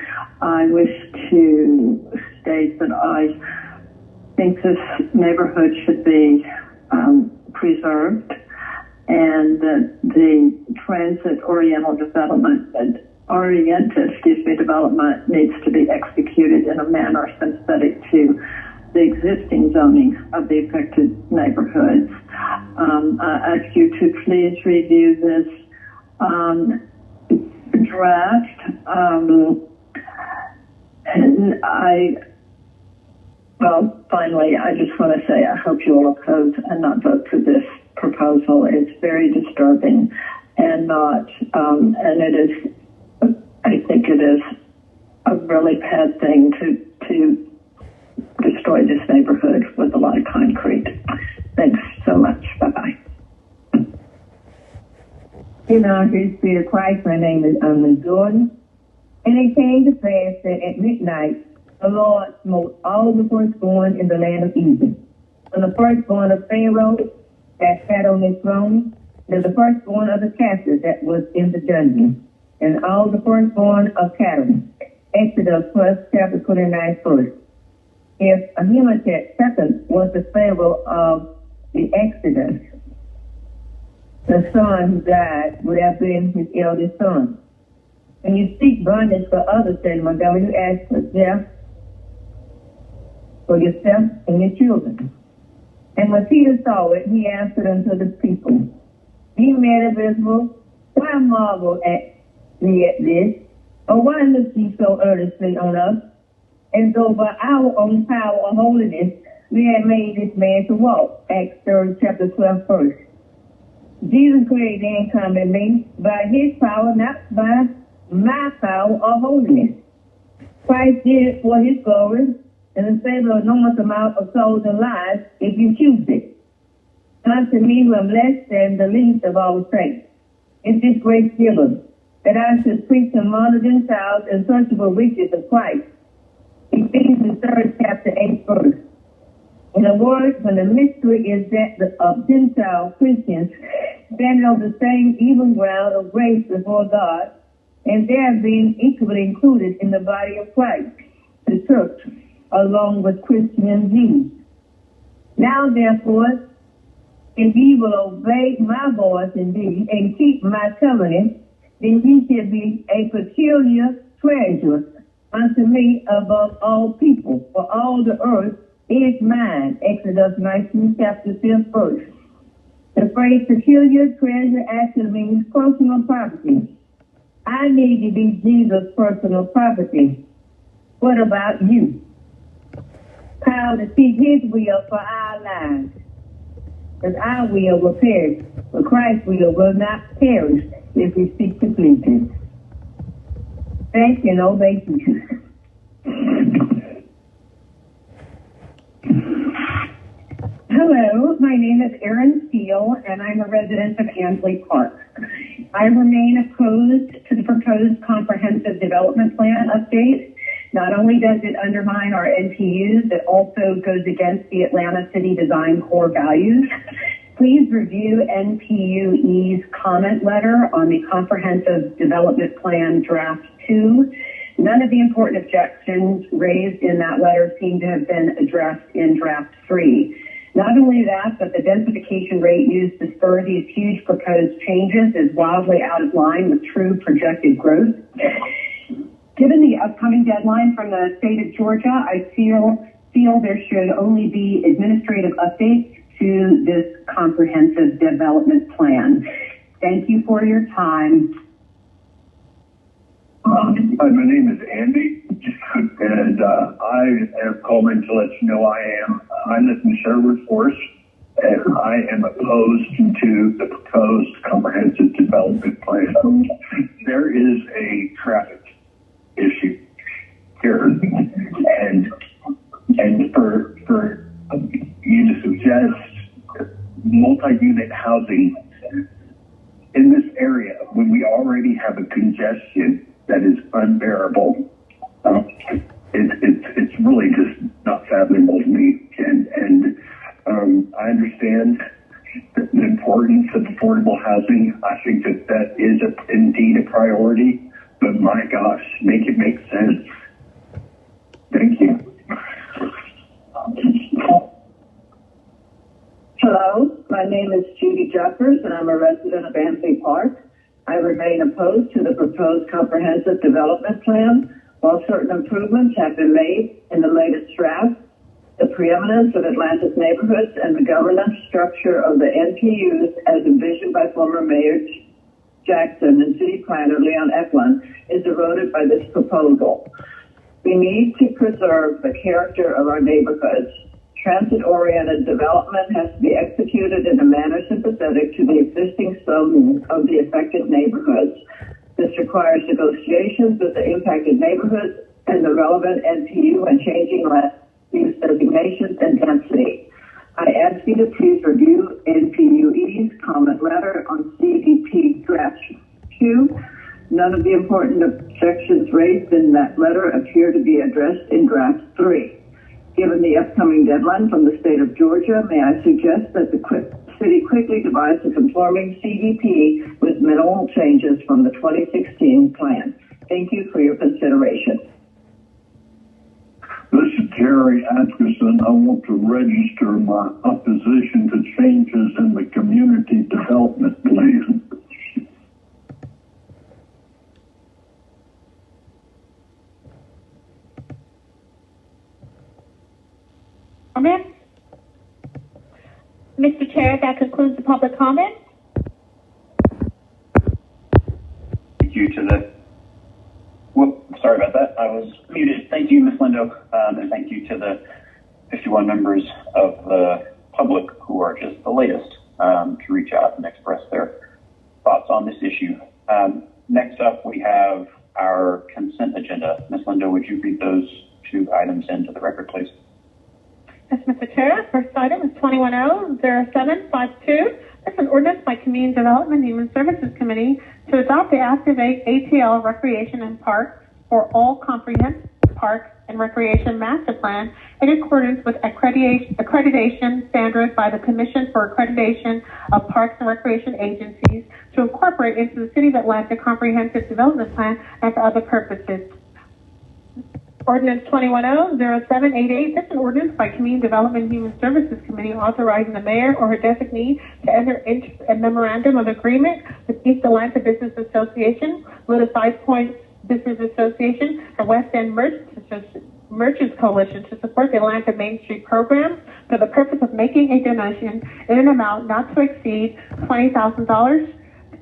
I wish to state that I think this neighborhood should be preserved, and that the transit-oriented development needs to be executed in a manner sympathetic to the existing zoning of the affected neighborhoods. I ask you to please review this draft. Finally, I just want to say I hope you will oppose and not vote for this proposal. It's very disturbing and I think it is a really bad thing to destroy this neighborhood with a lot of concrete. Thanks so much. Bye-bye. You know, this is Christ. My name is Jordan. And it came to pass that at midnight, the Lord smote all the firstborn in the land of Egypt. And the firstborn of Pharaoh that sat on his throne, and the firstborn of the captive that was in the dungeon, and all the firstborn of cattle. Exodus 12, chapter 29, verse. If Ahimelech second was the Pharaoh of the Exodus, the son who died would have been his eldest son. When you seek bondage for others, then my God, you ask for death for yourself and your children. And when Peter saw it, he answered unto the people, Ye men of Israel, why marvel at me at this? Or why look ye so earnestly on us? And though by our own power or holiness, we have made this man to walk. Acts 3, chapter 12, verse. Jesus created mankind in me by his power, not by my power or holiness. Christ did it for his glory and the savor of enormous amount of souls and lives if you choose it. Unto me who am less than the least of all saints, is this grace given, that I should preach among the Gentiles in searchable riches of Christ. Ephesians 3, chapter 8, verse. In other words, when the mystery is that of Gentile Christians standing on the same even ground of grace before God, and there being equally included in the body of Christ, the church, along with Christian Jews. Now, therefore, if ye will obey my voice indeed and keep my covenant, then ye shall be a peculiar treasure unto me above all people, for all the earth is mine. Exodus 19, chapter 5, verse. The phrase peculiar treasure actually means personal property. I need to be Jesus' personal property. What about you? Power to seek his will for our lives. Because our will perish, but Christ's will not perish if we seek to please him. Thank you and obey Jesus. Hello, my name is Erin Steele, and I'm a resident of Ansley Park. I remain opposed to the proposed comprehensive development plan update. Not only does it undermine our NPUs, it also goes against the Atlanta City Design core values. Please review NPUE's comment letter on the comprehensive development plan draft 2. None of the important objections raised in that letter seem to have been addressed in draft 3. Not only that, but the densification rate used to spur these huge proposed changes is wildly out of line with true projected growth. Given the upcoming deadline from the state of Georgia, I feel there should only be administrative updates to this comprehensive development plan. Thank you for your time. Hi, my name is Andy, and I am calling to let you know I live in Sherwood Forest, and I am opposed to the proposed comprehensive development plan. There is a traffic issue here, and for you to suggest multi-unit housing in this area when we already have a congestion that is unbearable, it's really just not fathomable to me. And I understand the importance of affordable housing. I think that is indeed a priority. But my gosh, make it make sense. Thank you. Hello, my name is Judy Jeffers, and I'm a resident of Ansley Park. I remain opposed to the proposed comprehensive development plan. While certain improvements have been made in the latest draft, the preeminence of Atlanta's neighborhoods and the governance structure of the NPUs as envisioned by former Mayor Jackson and City Planner Leon Eklund is eroded by this proposal. We need to preserve the character of our neighborhoods. Transit-oriented development has to be executed in a manner sympathetic to the existing zoning of the affected neighborhoods. This requires negotiations with the impacted neighborhoods and the relevant NPU and changing land use designations and density. I ask you to please review NPUE's comment letter on CDP draft 2. None of the important objections raised in that letter appear to be addressed in draft 3. Given the upcoming deadline from the state of Georgia, may I suggest that the city quickly devise a conforming CDP with minimal changes from the 2016 plan. Thank you for your consideration. This is Terry Atkinson. I want to register my opposition to changes in the community development plan. Comments? Mr. Chair, that concludes the public comment. Thank you to the, sorry about that. I was muted. Thank you, Ms. Lindo, and thank you to the 51 members of the public who are just the latest to reach out and express their thoughts on this issue. Next up, we have our consent agenda. Ms. Lindo, would you read those two items into the record, please? Yes, Mr. Chair. First item is 21-0752. It's an ordinance by Community Development and Human Services Committee to adopt the Activate ATL Recreation and Parks for all comprehensive park and recreation master plan in accordance with accreditation standards by the Commission for Accreditation of Parks and Recreation Agencies to incorporate into the City of Atlanta Comprehensive Development Plan and for other purposes. Ordinance 21-0788. This is an ordinance by Community Development and Human Services Committee authorizing the mayor or her designee to enter into a memorandum of agreement with East Atlanta Business Association, Little Five Points Business Association, and West End Merchants Coalition to support the Atlanta Main Street program for the purpose of making a donation in an amount not to exceed $20,000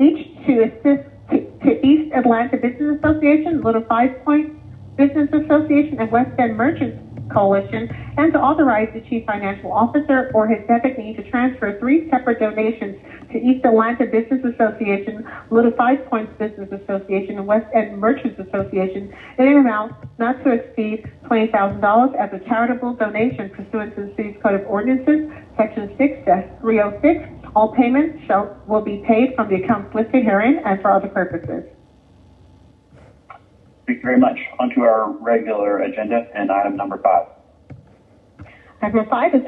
each to assist to East Atlanta Business Association, Little Five Points Business Association, and West End Merchants Coalition, and to authorize the Chief Financial Officer or his designee to transfer 3 separate donations to East Atlanta Business Association, Little Five Points Business Association, and West End Merchants Association in an amount not to exceed $20,000 as a charitable donation pursuant to the City's Code of Ordinances, Section 6-306. All payments will be paid from the accounts listed herein and for other purposes. Thank you very much. On to our regular agenda and item number 5. Item number 5 is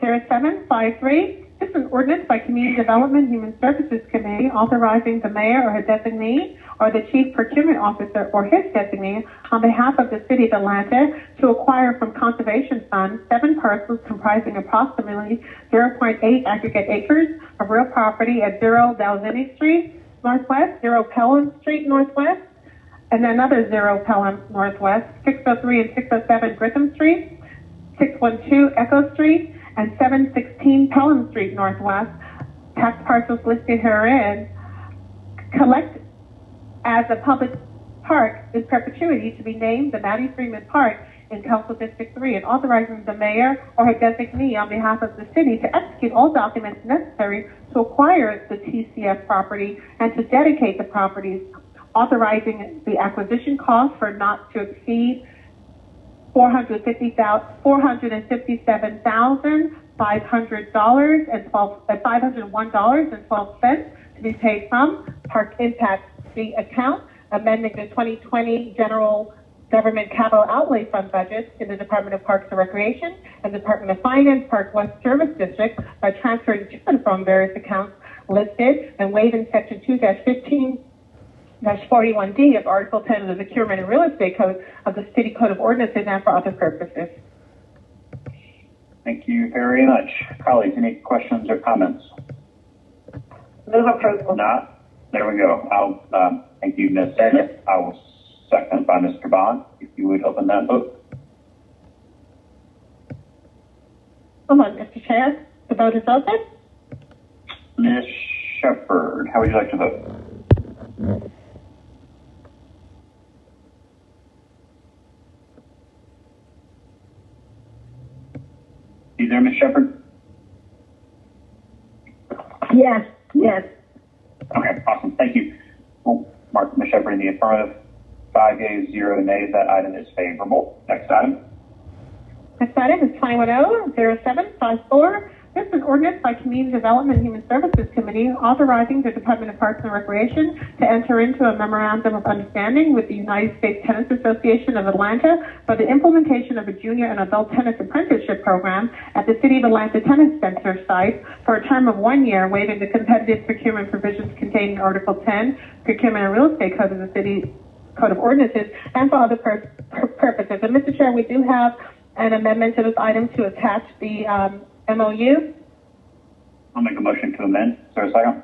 21-0753. This is an ordinance by Community Development Human Services Committee authorizing the mayor or his designee or the chief procurement officer or his designee on behalf of the city of Atlanta to acquire from conservation funds 7 parcels comprising approximately 0.8 aggregate acres of real property at 0 Dalzini Street Northwest, 0 Pelham Street Northwest, and another 0 Pelham Northwest, 603 and 607 Grissom Street, 612 Echo Street, and 716 Pelham Street Northwest, tax parcels listed herein, collect as a public park in perpetuity to be named the Mattie Freeman Park in Council District 3, and authorizing the mayor or her designee on behalf of the city to execute all documents necessary to acquire the TCF property and to dedicate the properties, authorizing the acquisition cost for not to exceed $501.12 to be paid from Park Impact Fee account, amending the 2020 General Government Capital Outlay Fund budget in the Department of Parks and Recreation and Department of Finance Park West Service District by transferring to and from various accounts listed and waiving Section 2-15-41D of Article 10 of the Procurement and Real Estate Code of the City Code of Ordinances and for other purposes. Thank you very much. Colleagues, any questions or comments? Move approval. Not? There we go. I'll thank you, Ms. Second. I will second by Mr. Bond. If you would open that vote. Hold on, Mr. Chair. The vote is open. Ms. Shepherd, how would you like to vote? You there, Ms. Shepherd? Yes, yes. Okay, awesome. Thank you. We'll mark Ms. Shepherd in the affirmative. 5 yeas, 0 nays. That item is favorable. Next item. Next item is 21-0754. This is an ordinance by Community Development and Human Services Committee authorizing the Department of Parks and Recreation to enter into a memorandum of understanding with the United States Tennis Association of Atlanta for the implementation of a junior and adult tennis apprenticeship program at the City of Atlanta Tennis Center site for a term of 1 year, waiving the competitive procurement provisions contained in Article 10, Procurement and Real Estate Code of the City Code of Ordinances, and for other purposes. And Mr. Chair, we do have an amendment to this item to attach the MOU. I'll make a motion to amend. Is there a second?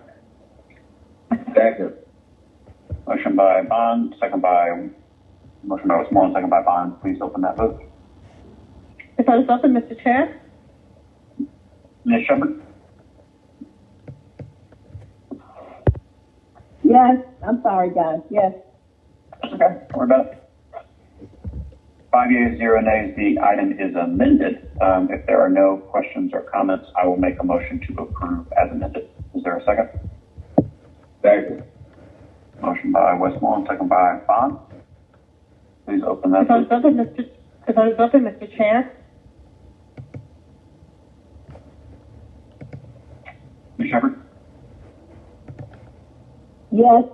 Second. Motion by Bond, motion by Westmoreland, second by Bond. Please open that vote. The vote is open, Mr. Chair. Ms. Shepherd? Yes, I'm sorry, guys. Yes. Okay, we're about 5 yeas, 0 nays. The item is amended. If there are no questions or comments, I will make a motion to approve as amended. Is there a second? Second. Motion by Westmoreland, second by Bond. Please open that. The vote is open, Mr. Chair. Ms. Shepherd? Yes.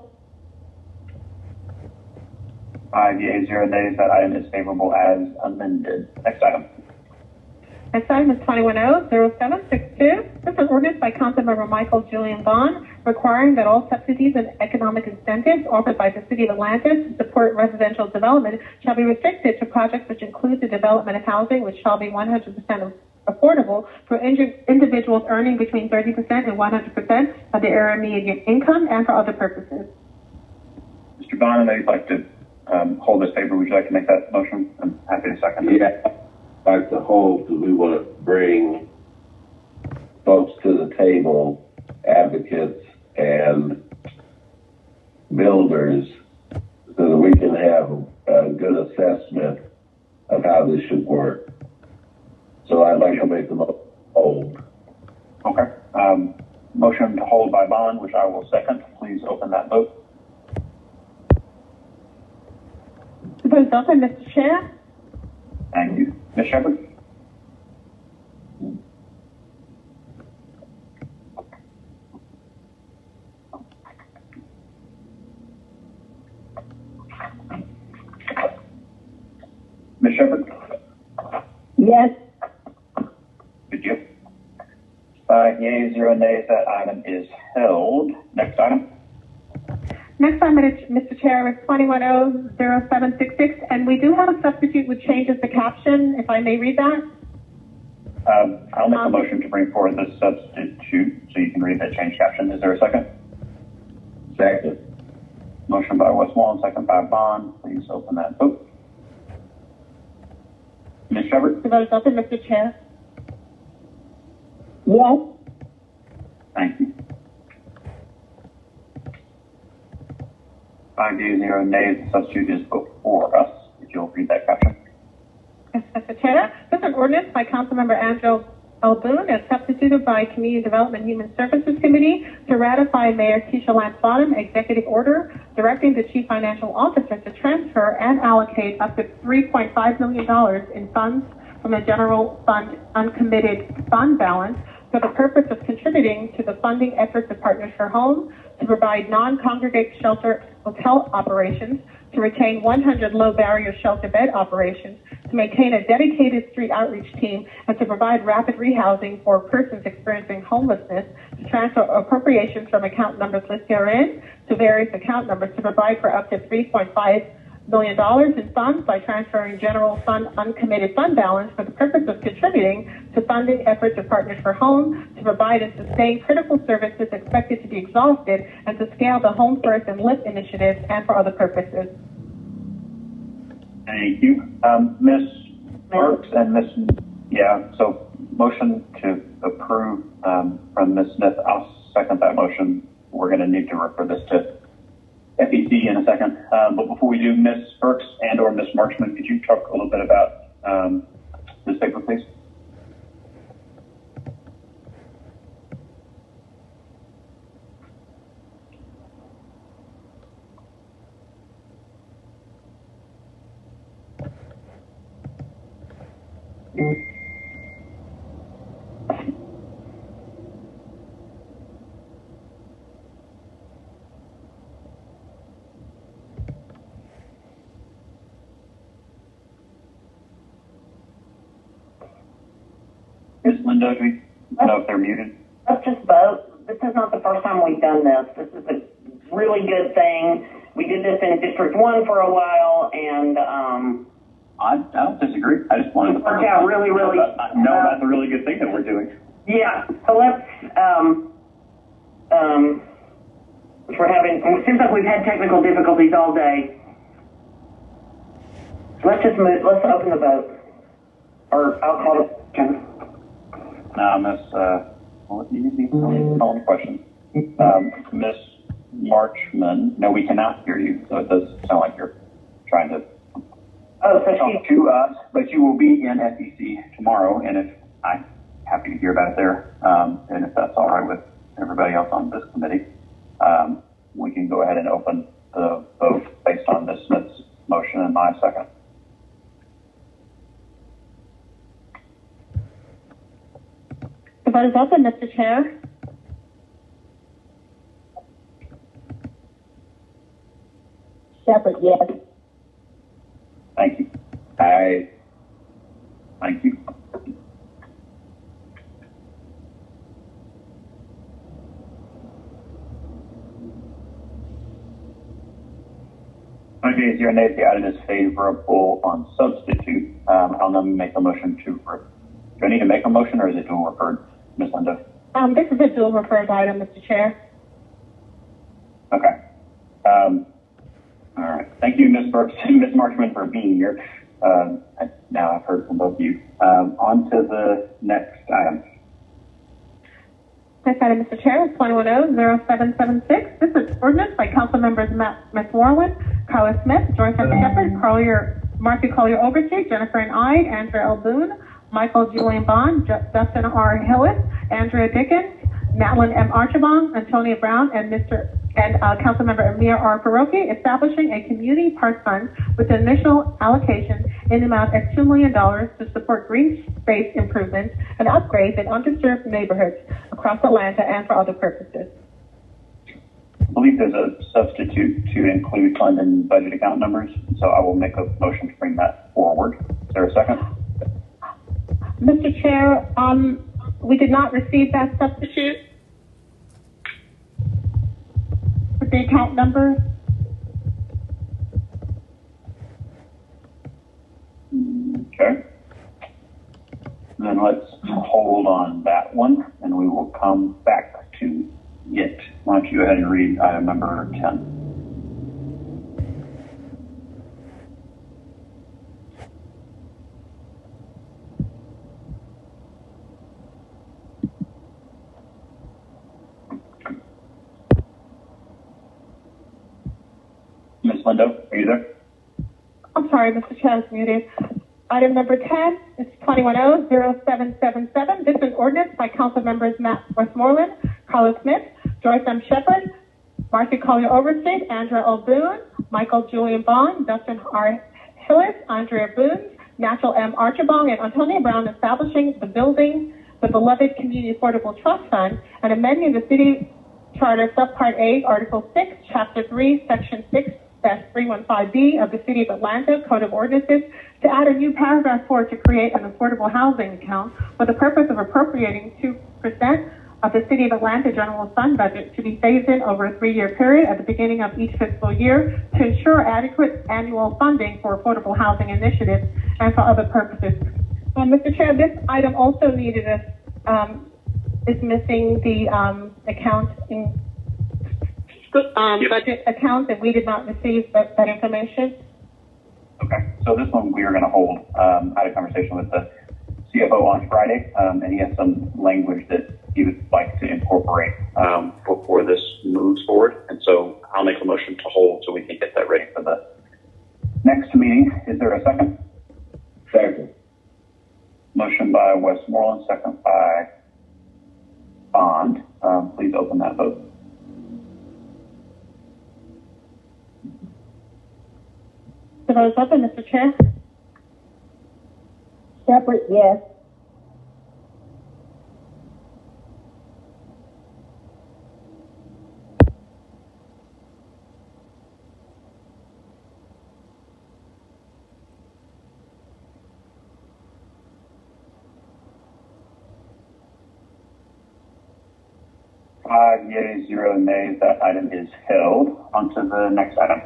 5 yeas, 0 nays. That item is favorable as amended. Next item. Next item is 21-0762. This is an ordinance by Councilmember Michael Julian Bond requiring that all subsidies and economic incentives offered by the City of Atlanta to support residential development shall be restricted to projects which include the development of housing which shall be 100% affordable for individuals earning between 30% and 100% of the area median income and for other purposes. Mr. Bond, I know you'd like to hold this paper. Would you like to make that motion? I'm happy to second it. Yeah, I'd like to hold because we want to bring folks to the table, advocates and builders, so that we can have a good assessment of how this should work. So I'd like to make the motion hold. Okay. Motion to hold by Bond, which I will second. Please open that vote. The vote is open, Mr. Chair. Mr. Chair? Thank you. Ms. Shepherd? 21-0763. This is an ordinance by Councilmember Michael Julian Bond requiring that all subsidies and economic incentives offered by the City of Atlanta to support residential development shall be 100% affordable for individuals earning between 30% and 100% of the area median income and for other purposes. Mr. Bond, I know you'd like to hold this paper. Would you like to make that motion? I'm happy to second it. Shepherd? Yes. Good deal. 5 yeas, 0 nays. That item is held. Next item. Next item, Mr. Chair, is 210766, and we do have a substitute which changes the caption, if I may read that. I'll make a motion to bring forward this substitute so you can read that change caption. Is there a second? Second. Motion by Westmoreland, second by Bond. Please open that vote. Ms. Shepherd? The vote is open, Mr. Chair. Yes. Thank you. 5 yeas, 0 nays. The substitute is before us. If you'll read that caption. Yes, Mr. Chair. This is an ordinance by Councilmember Andrew L. Boone and substituted by Community Development and Human Services Committee to ratify Mayor Keisha Lance Bottom executive order directing the Chief Financial Officer to transfer and allocate up to $3.5 million in funds from the general fund uncommitted fund balance for the purpose of contributing to the funding efforts of Partners for Home to provide non-congregate shelter hotel operations, to retain 100 low-barrier shelter bed operations, to maintain a dedicated street outreach team, and to provide rapid rehousing for persons experiencing homelessness, to transfer appropriations from account numbers listed herein to various account numbers to provide for up to $3.5 million in funds by transferring general fund uncommitted fund balance for the purpose of contributing to funding efforts of Partners for Home to provide and sustain critical services expected to be exhausted and to scale the Home First and LIFT initiatives and for other purposes. Thank you. Ms. Parks and so motion to approve from Ms. Smith. I'll second that motion. We're going to need to refer this to FEC in a second. But before we do, Ms. Burks and or Ms. Marchman, could you talk a little bit about this paper, please? Ms. Linda, do we know if they're muted? Let's just vote. This is not the first time we've done this. This is a really good thing. We did this in District 1 for a while, and I don't disagree. I just wanted to work out really know about the really good thing that we're doing. Yeah. So let's it seems like we've had technical difficulties all day. Let's just move. Let's open the vote, or I'll call it. Miss, only question. Miss Marchman, no, we cannot hear you, so it does sound like you're trying to talk to us, but you will be in FEC tomorrow, and if I'm happy to hear about it there, and if that's all right with everybody else on this committee, we can go ahead and open the vote based on Ms. Smith's motion and my second. The vote is open, Mr. Chair. Shepherd, yes. Thank you. Thank you. Okay, 0 nays. The item is favorable on substitute. I'll now make a motion to refer. Do I need to make a motion, or is it dual referred, Ms. Linda? This is a dual referred item, Mr. Chair. Okay. All right. Thank you, Ms. Burks and Ms. Marchman, for being here. Now I've heard from both of you. On to the next item. Next item, Mr. Chair, is 210776. This is ordinance by Council Members Matt Westmoreland, Carla Smith, Joyce Shepherd, Marcy Collier Overstreet, Jennifer and I, Andrea L. Boone, Michael Julian Bond, Justin R. Hillis, Andrea Dickens, Madeline M. Archibald, Antonia Brown, and Councilmember Amir R. Faroki, establishing a community park fund with an initial allocation in the amount of $2 million to support green space improvements and upgrades in underserved neighborhoods across Atlanta and for other purposes. I believe there's a substitute to include fund and budget account numbers, so I will make a motion to bring that forward. Is there a second? Mr. Chair, we did not receive that substitute for the account number. Okay. Then let's hold on that one, and we will come back to it. Why don't you go ahead and read item number 10. Ms. Lindo, are you there? I'm sorry, Mr. Chair, it's muted. Item number 10 is 210-0777. This is an ordinance by council members Matt Westmoreland, Carlos Smith, Joyce M. Shepard, Marcy Collier Overstreet, Andrea O. Boone, Michael Julian Bond, Dustin R. Hillis, Andrea Boone, Natural M. Archibong, and Antonia Brown, establishing the building, the Beloved Community Affordable Trust Fund, and amending the city charter subpart A, article 6, chapter 3, section 6-315B of the City of Atlanta Code of Ordinances to add a new paragraph 4 to create an affordable housing account for the purpose of appropriating 2% of the City of Atlanta general fund budget to be phased in over a 3-year period at the beginning of each fiscal year to ensure adequate annual funding for affordable housing initiatives and for other purposes. Mr. Chair, this item also needed is missing the account in budget account, and we did not receive that information. Okay, so this one we are going to hold. I had a conversation with the CFO on Friday, and he has some language that he would like to incorporate before this moves forward. And so I'll make a motion to hold so we can get that ready for the next meeting. Is there a second? Second. Motion by Westmoreland, second by Bond. Please open that vote. The vote is open, Mr. Chair. Shepard, yes. Five yeas, 0 nays. That item is held. On to the next item.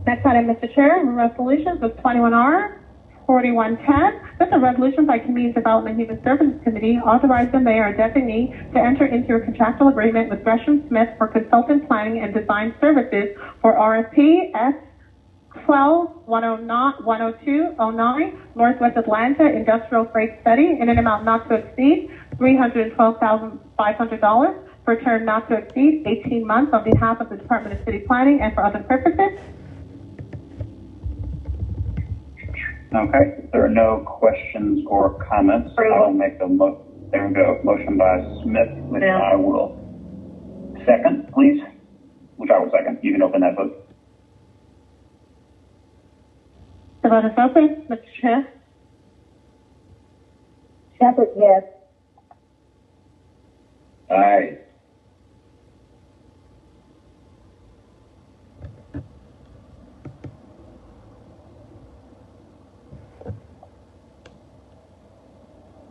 Next item, Mr. Chair, resolutions of 21R-4110. This is a resolution by Community Development and Human Services Committee authorizing the mayor or designee to enter into a contractual agreement with Gresham Smith for consultant planning and design services for RFP S12-10209 Northwest Atlanta Industrial Freight Study in an amount not to exceed $312,500 for a term not to exceed 18 months on behalf of the Department of City Planning and for other purposes. Okay, if there are no questions or comments, I will make a there we go. Motion by Smith, which I will second, please. Which I will second. You can open that vote. The vote is open, Mr. Chair. Shepard, yes. Aye.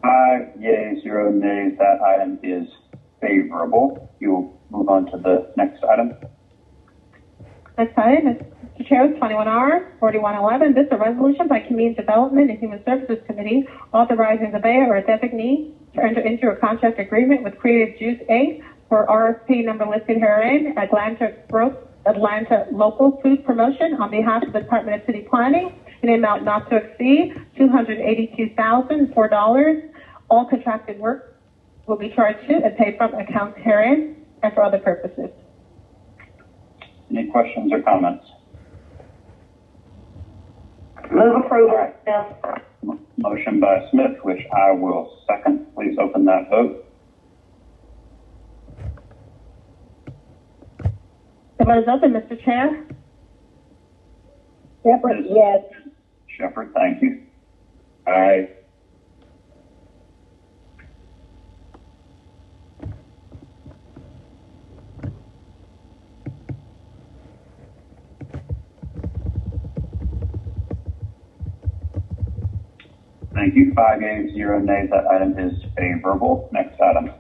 Five yeas, 0 nays. That item is favorable. You will move on to the next item. Next item is, Mr. Chair, 21R-4111. This is a resolution by Community Development and Human Services Committee authorizing the mayor or designee to enter into a contract agreement with Creative Juice Inc. for RFP number listed herein, Atlanta Local Food Promotion on behalf of the Department of City Planning in an amount not to exceed $282,004. All contracted work will be charged to and paid from accounts herein and for other purposes. Any questions or comments? Move approval. Yes. Motion by Smith, which I will second. Please open that vote. The vote is open, Mr. Chair. Shepard, yes. Shepard, thank you. Aye. Thank you. 5 yeas, 0 nays. That item is favorable. Next item.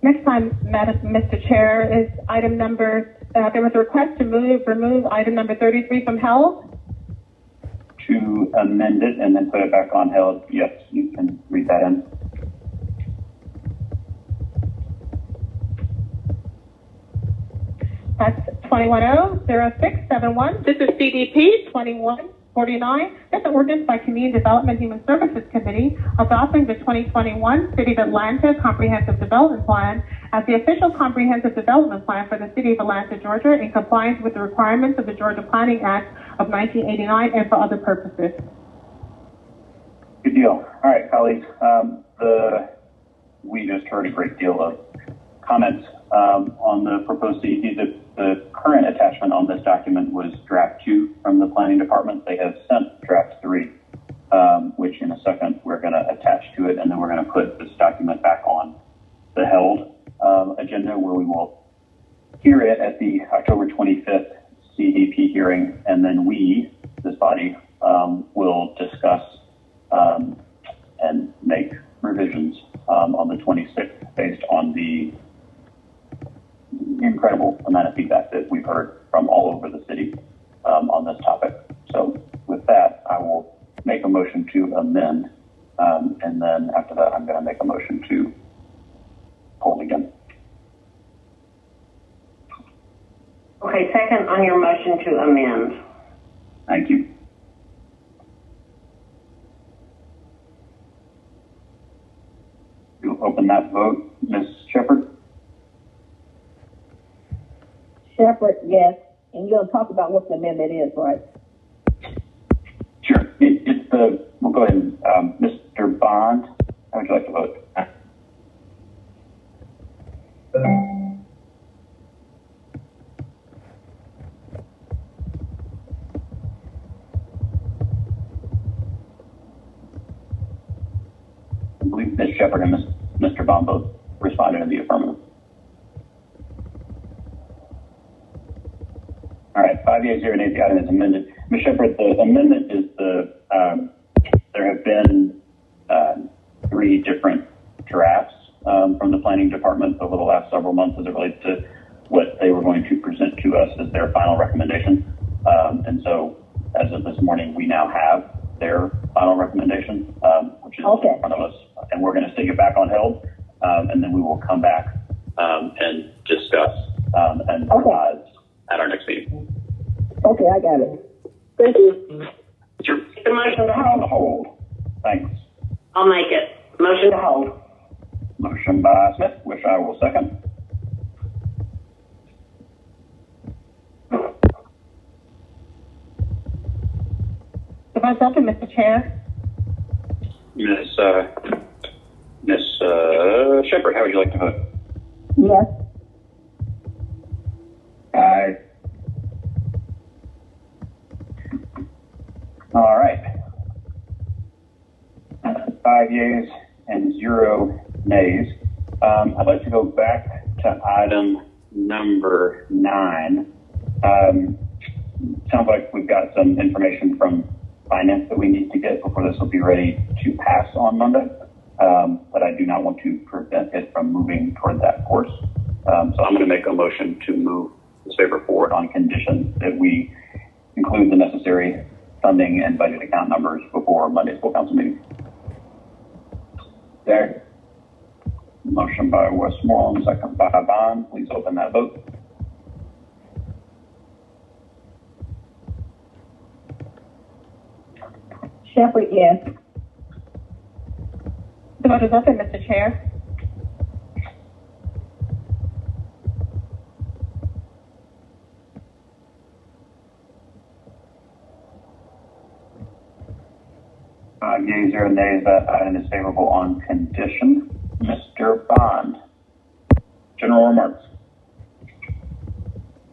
Next time, Mr. Chair, is item number, there was a request to remove item number 33 from held. To amend it and then put it back on held. Yes, you can read that in. That's 210-0671. This is CDP 2149. That's an ordinance by Community Development Human Services Committee adopting the 2021 City of Atlanta Comprehensive Development Plan as the official comprehensive development plan for the City of Atlanta, Georgia, in compliance with the requirements of the Georgia Planning Act of 1989 and for other purposes. Good deal. All right, colleagues. We just heard a great deal of comments on the proposed CEP. The current attachment on this document was draft 2 from the planning department. They have sent draft 3, which in a second we're going to attach to it, and then we're going to put this document back on the held agenda, where we will hear it at the October 25th CDP hearing, and then we, this body, will discuss and make revisions on the 26th based on the incredible amount of feedback that we've heard from all over the city on this topic. So with that, I will make a motion to amend, and then after that, I'm going to make a motion to hold again. Okay, second on your motion to amend. Thank you. You'll open that vote, Ms. Shepherd? Shepherd, yes. And you'll talk about what the amendment is, right? Sure. We'll go ahead and, Mr. Bond, how would you like to vote? I believe Ms. Shepherd and Mr. Bond both responded in the affirmative. All right, 5 yeas, 0 nays, the item is amended. Ms. Shepherd, the amendment is there have been 3 different drafts from the planning department over the last several months as it relates to what they were going to present to us as their final recommendation. And so as of this morning, we now have their final recommendation, which is in front of us. And we're going to stick it back on held, and then we will come back and discuss and revise at our next meeting. Okay, I got it. Thank you. Sure. The motion to hold. Thanks. I'll make it. Motion to hold. Motion by Smith, which I will second. The vote's open, Mr. Chair. Ms. Shepherd, how would you like to vote? Yes. Aye. All right. 5 yeas and 0 nays. I'd like to go back to item number 9. Sounds like we've got some information from finance that we need to get before this will be ready to pass on Monday. But I do not want to prevent it from moving toward that course. So I'm going to make a motion to move this paper forward on condition that we include the necessary funding and budget account numbers before Monday's full council meeting. There. Motion by Westmoreland, second by Bond. Please open that vote. Shepherd, yes. The vote is open, Mr. Chair. Yeas, 0 nays, that item is favorable on condition. Mr. Bond, general remarks.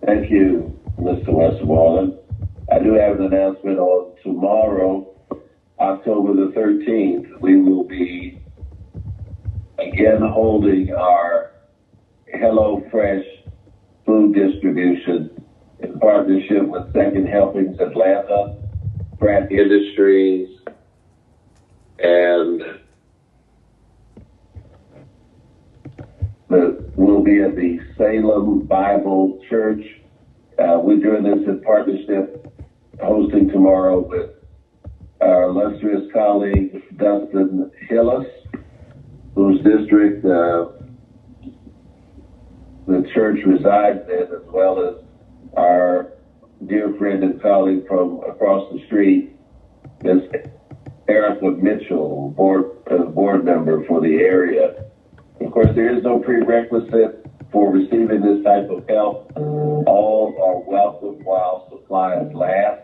Thank you, Mr. Westmoreland. I do have an announcement on tomorrow, October the 13th. We will be again holding our Hello Fresh food distribution in partnership with Second Helpings Atlanta. Pratt Industries, and we'll be at the Salem Bible Church. We're doing this in partnership, hosting tomorrow with our illustrious colleague, Dustin Hillis, whose district the church resides in, as well as our dear friend and colleague from across the street, Ms. Erica Mitchell, board member for the area. Of course, there is no prerequisite for receiving this type of help. All are welcome while supplies last.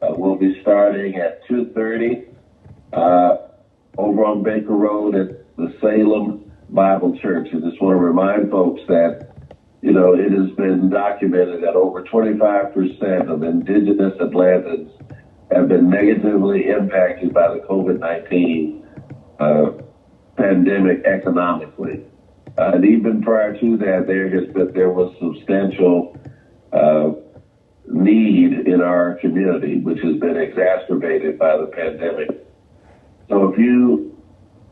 We'll be starting at 2:30 over on Baker Road at the Salem Bible Church. I just want to remind folks that, you know, it has been documented that over 25% of indigenous Atlantans have been negatively impacted by the COVID-19 pandemic economically. And even prior to that, there was substantial need in our community, which has been exacerbated by the pandemic. So if you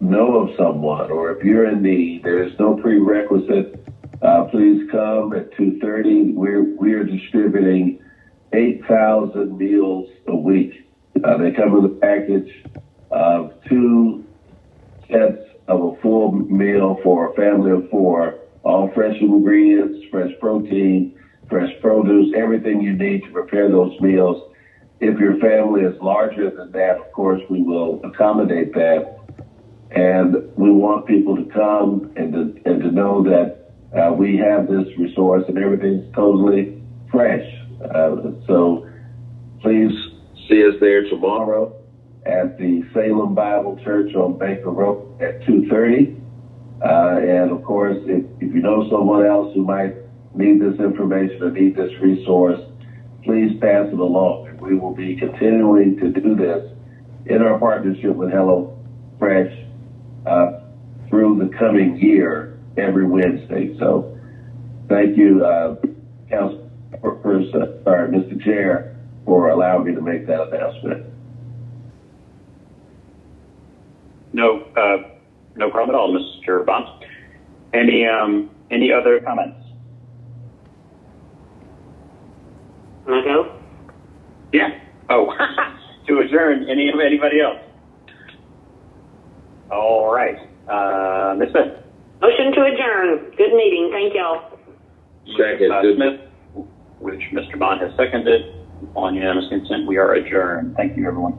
know of someone or if you're in need, there is no prerequisite. Please come at 2:30. We are distributing 8,000 meals a week. They come with a package of 2 sets of a full meal for a family of 4, all fresh ingredients, fresh protein, fresh produce, everything you need to prepare those meals. If your family is larger than that, of course, we will accommodate that. And we want people to come and to know that we have this resource and everything's totally fresh. So please see us there tomorrow at the Salem Bible Church on Baker Road at 2:30. And of course, if you know someone else who might need this information or need this resource, please pass it along. And we will be continuing to do this in our partnership with HelloFresh through the coming year every Wednesday. So thank you, Mr. Chair, for allowing me to make that announcement. No problem at all, Mr. Bond. Any other comments? Can I go? Yeah. Oh, to adjourn. Anybody else? All right. Ms. Smith. Motion to adjourn. Good meeting. Thank y'all. Second. Smith, which Mr. Bond has seconded. On unanimous consent, we are adjourned. Thank you, everyone.